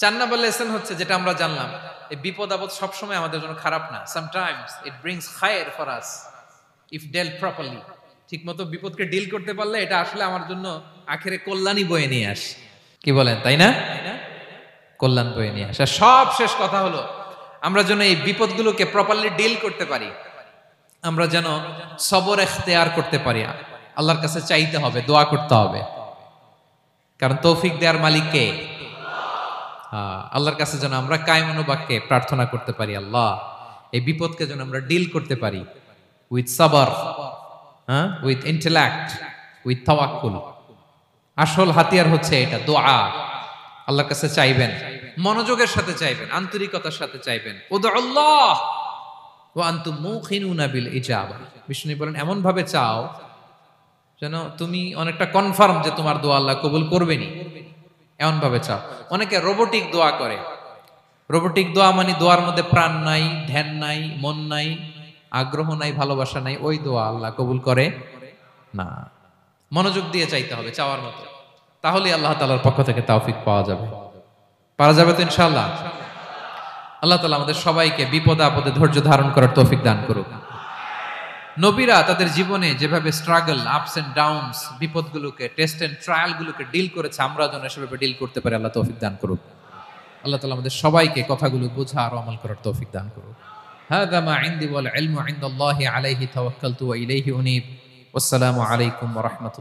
4 নম্বর লেসন হচ্ছে যেটা আমরা জানলাম, এই বিপদ আপদ সবসময় আমাদের জন্য খারাপ না। সামটাইমস ইট ব্রিংস খায়ের for us if dealt properly. ঠিক মতো বিপদকে ডিল করতে পারলে এটা আসলে আমার জন্য আখেরে কল্যাণই বয়ে নিয়ে আসে। কি বলেন, তাই না? কল্যাণ বয়ে নিয়ে আসে। সব শেষ কথা হলো, আমরা যেন এই বিপদগুলোকে প্রপারলি ডিল করতে পারি, আমরা যেন সবর এখতিয়ার করতে পারি। আল্লাহর কাছে চাইতে হবে, দোয়া করতে হবে, কারণ তৌফিক দেওয়ার মালিক কে? আল্লাহর কাছে যেন আমরা কায়মনোবাক্যে প্রার্থনা করতে পারি, আল্লাহ এই বিপদকে যেন আমরা ডিল করতে পারি উইথ সাবর, উইথ ইন্টেলেক্ট, উইথ তাওয়াক্কুল। আসল হাতিয়ার হচ্ছে এটা, দোয়া। আল্লাহর কাছে চাইবেন, মনোযোগের সাথে চাইবেন, আন্তরিকতার সাথে চাইবেন। উদউল্লাহ ওয়া আনতুম মুখিনুনা বিল ইজাবা। বিষ্ণু বলেন এমন ভাবে চাও যেন তুমি অনেকটা কনফার্ম যে তোমার দোয়া আল্লাহ কবুল করবেনই, এমন ভাবে চাও। অনেকে রোবোটিক দোয়া করে। রোবোটিক দোয়া মানে দোয়ার মধ্যে প্রাণ নাই, ধ্যান নাই, মন নাই, আগ্রহ নাই, ভালোবাসা নাই, ওই দোয়া আল্লাহ কবুল করে না। মনোযোগ দিয়ে চাইতে হবে চাওয়ার মতো, তাহলে আল্লাহ তাআলার পক্ষ থেকে তৌফিক পাওয়া যাবে। পারা যাবে তো ইনশাআল্লাহ? আল্লাহ তাআলা আমাদের সবাইকে বিপদে আপদে ধৈর্য ধারণ করার তৌফিক দান করুক। নবীরা তাদের জীবনে যেভাবে স্ট্রাগল, আপস এন্ড ডাউনস, বিপদগুলোকে, টেস্ট এন্ড ট্রায়ালগুলোকে ডিল করেছে, আমরা যেন সেভাবে ডিল করতে পারি। আল্লাহ তৌফিক দান করুক। আল্লাহ তাআলা আমাদের সবাইকে কথাগুলো বোঝা আর আমল করার তৌফিক দান করুক। হাযা মা ইনদি ওয়াল ইলমু ইনদাল্লাহি আলাইহি তাওয়াক্কালতু ওয়া ইলাইহি উনীব। ওয়াসসালামু আলাইকুম ওয়া রাহমাতুল্লাহ।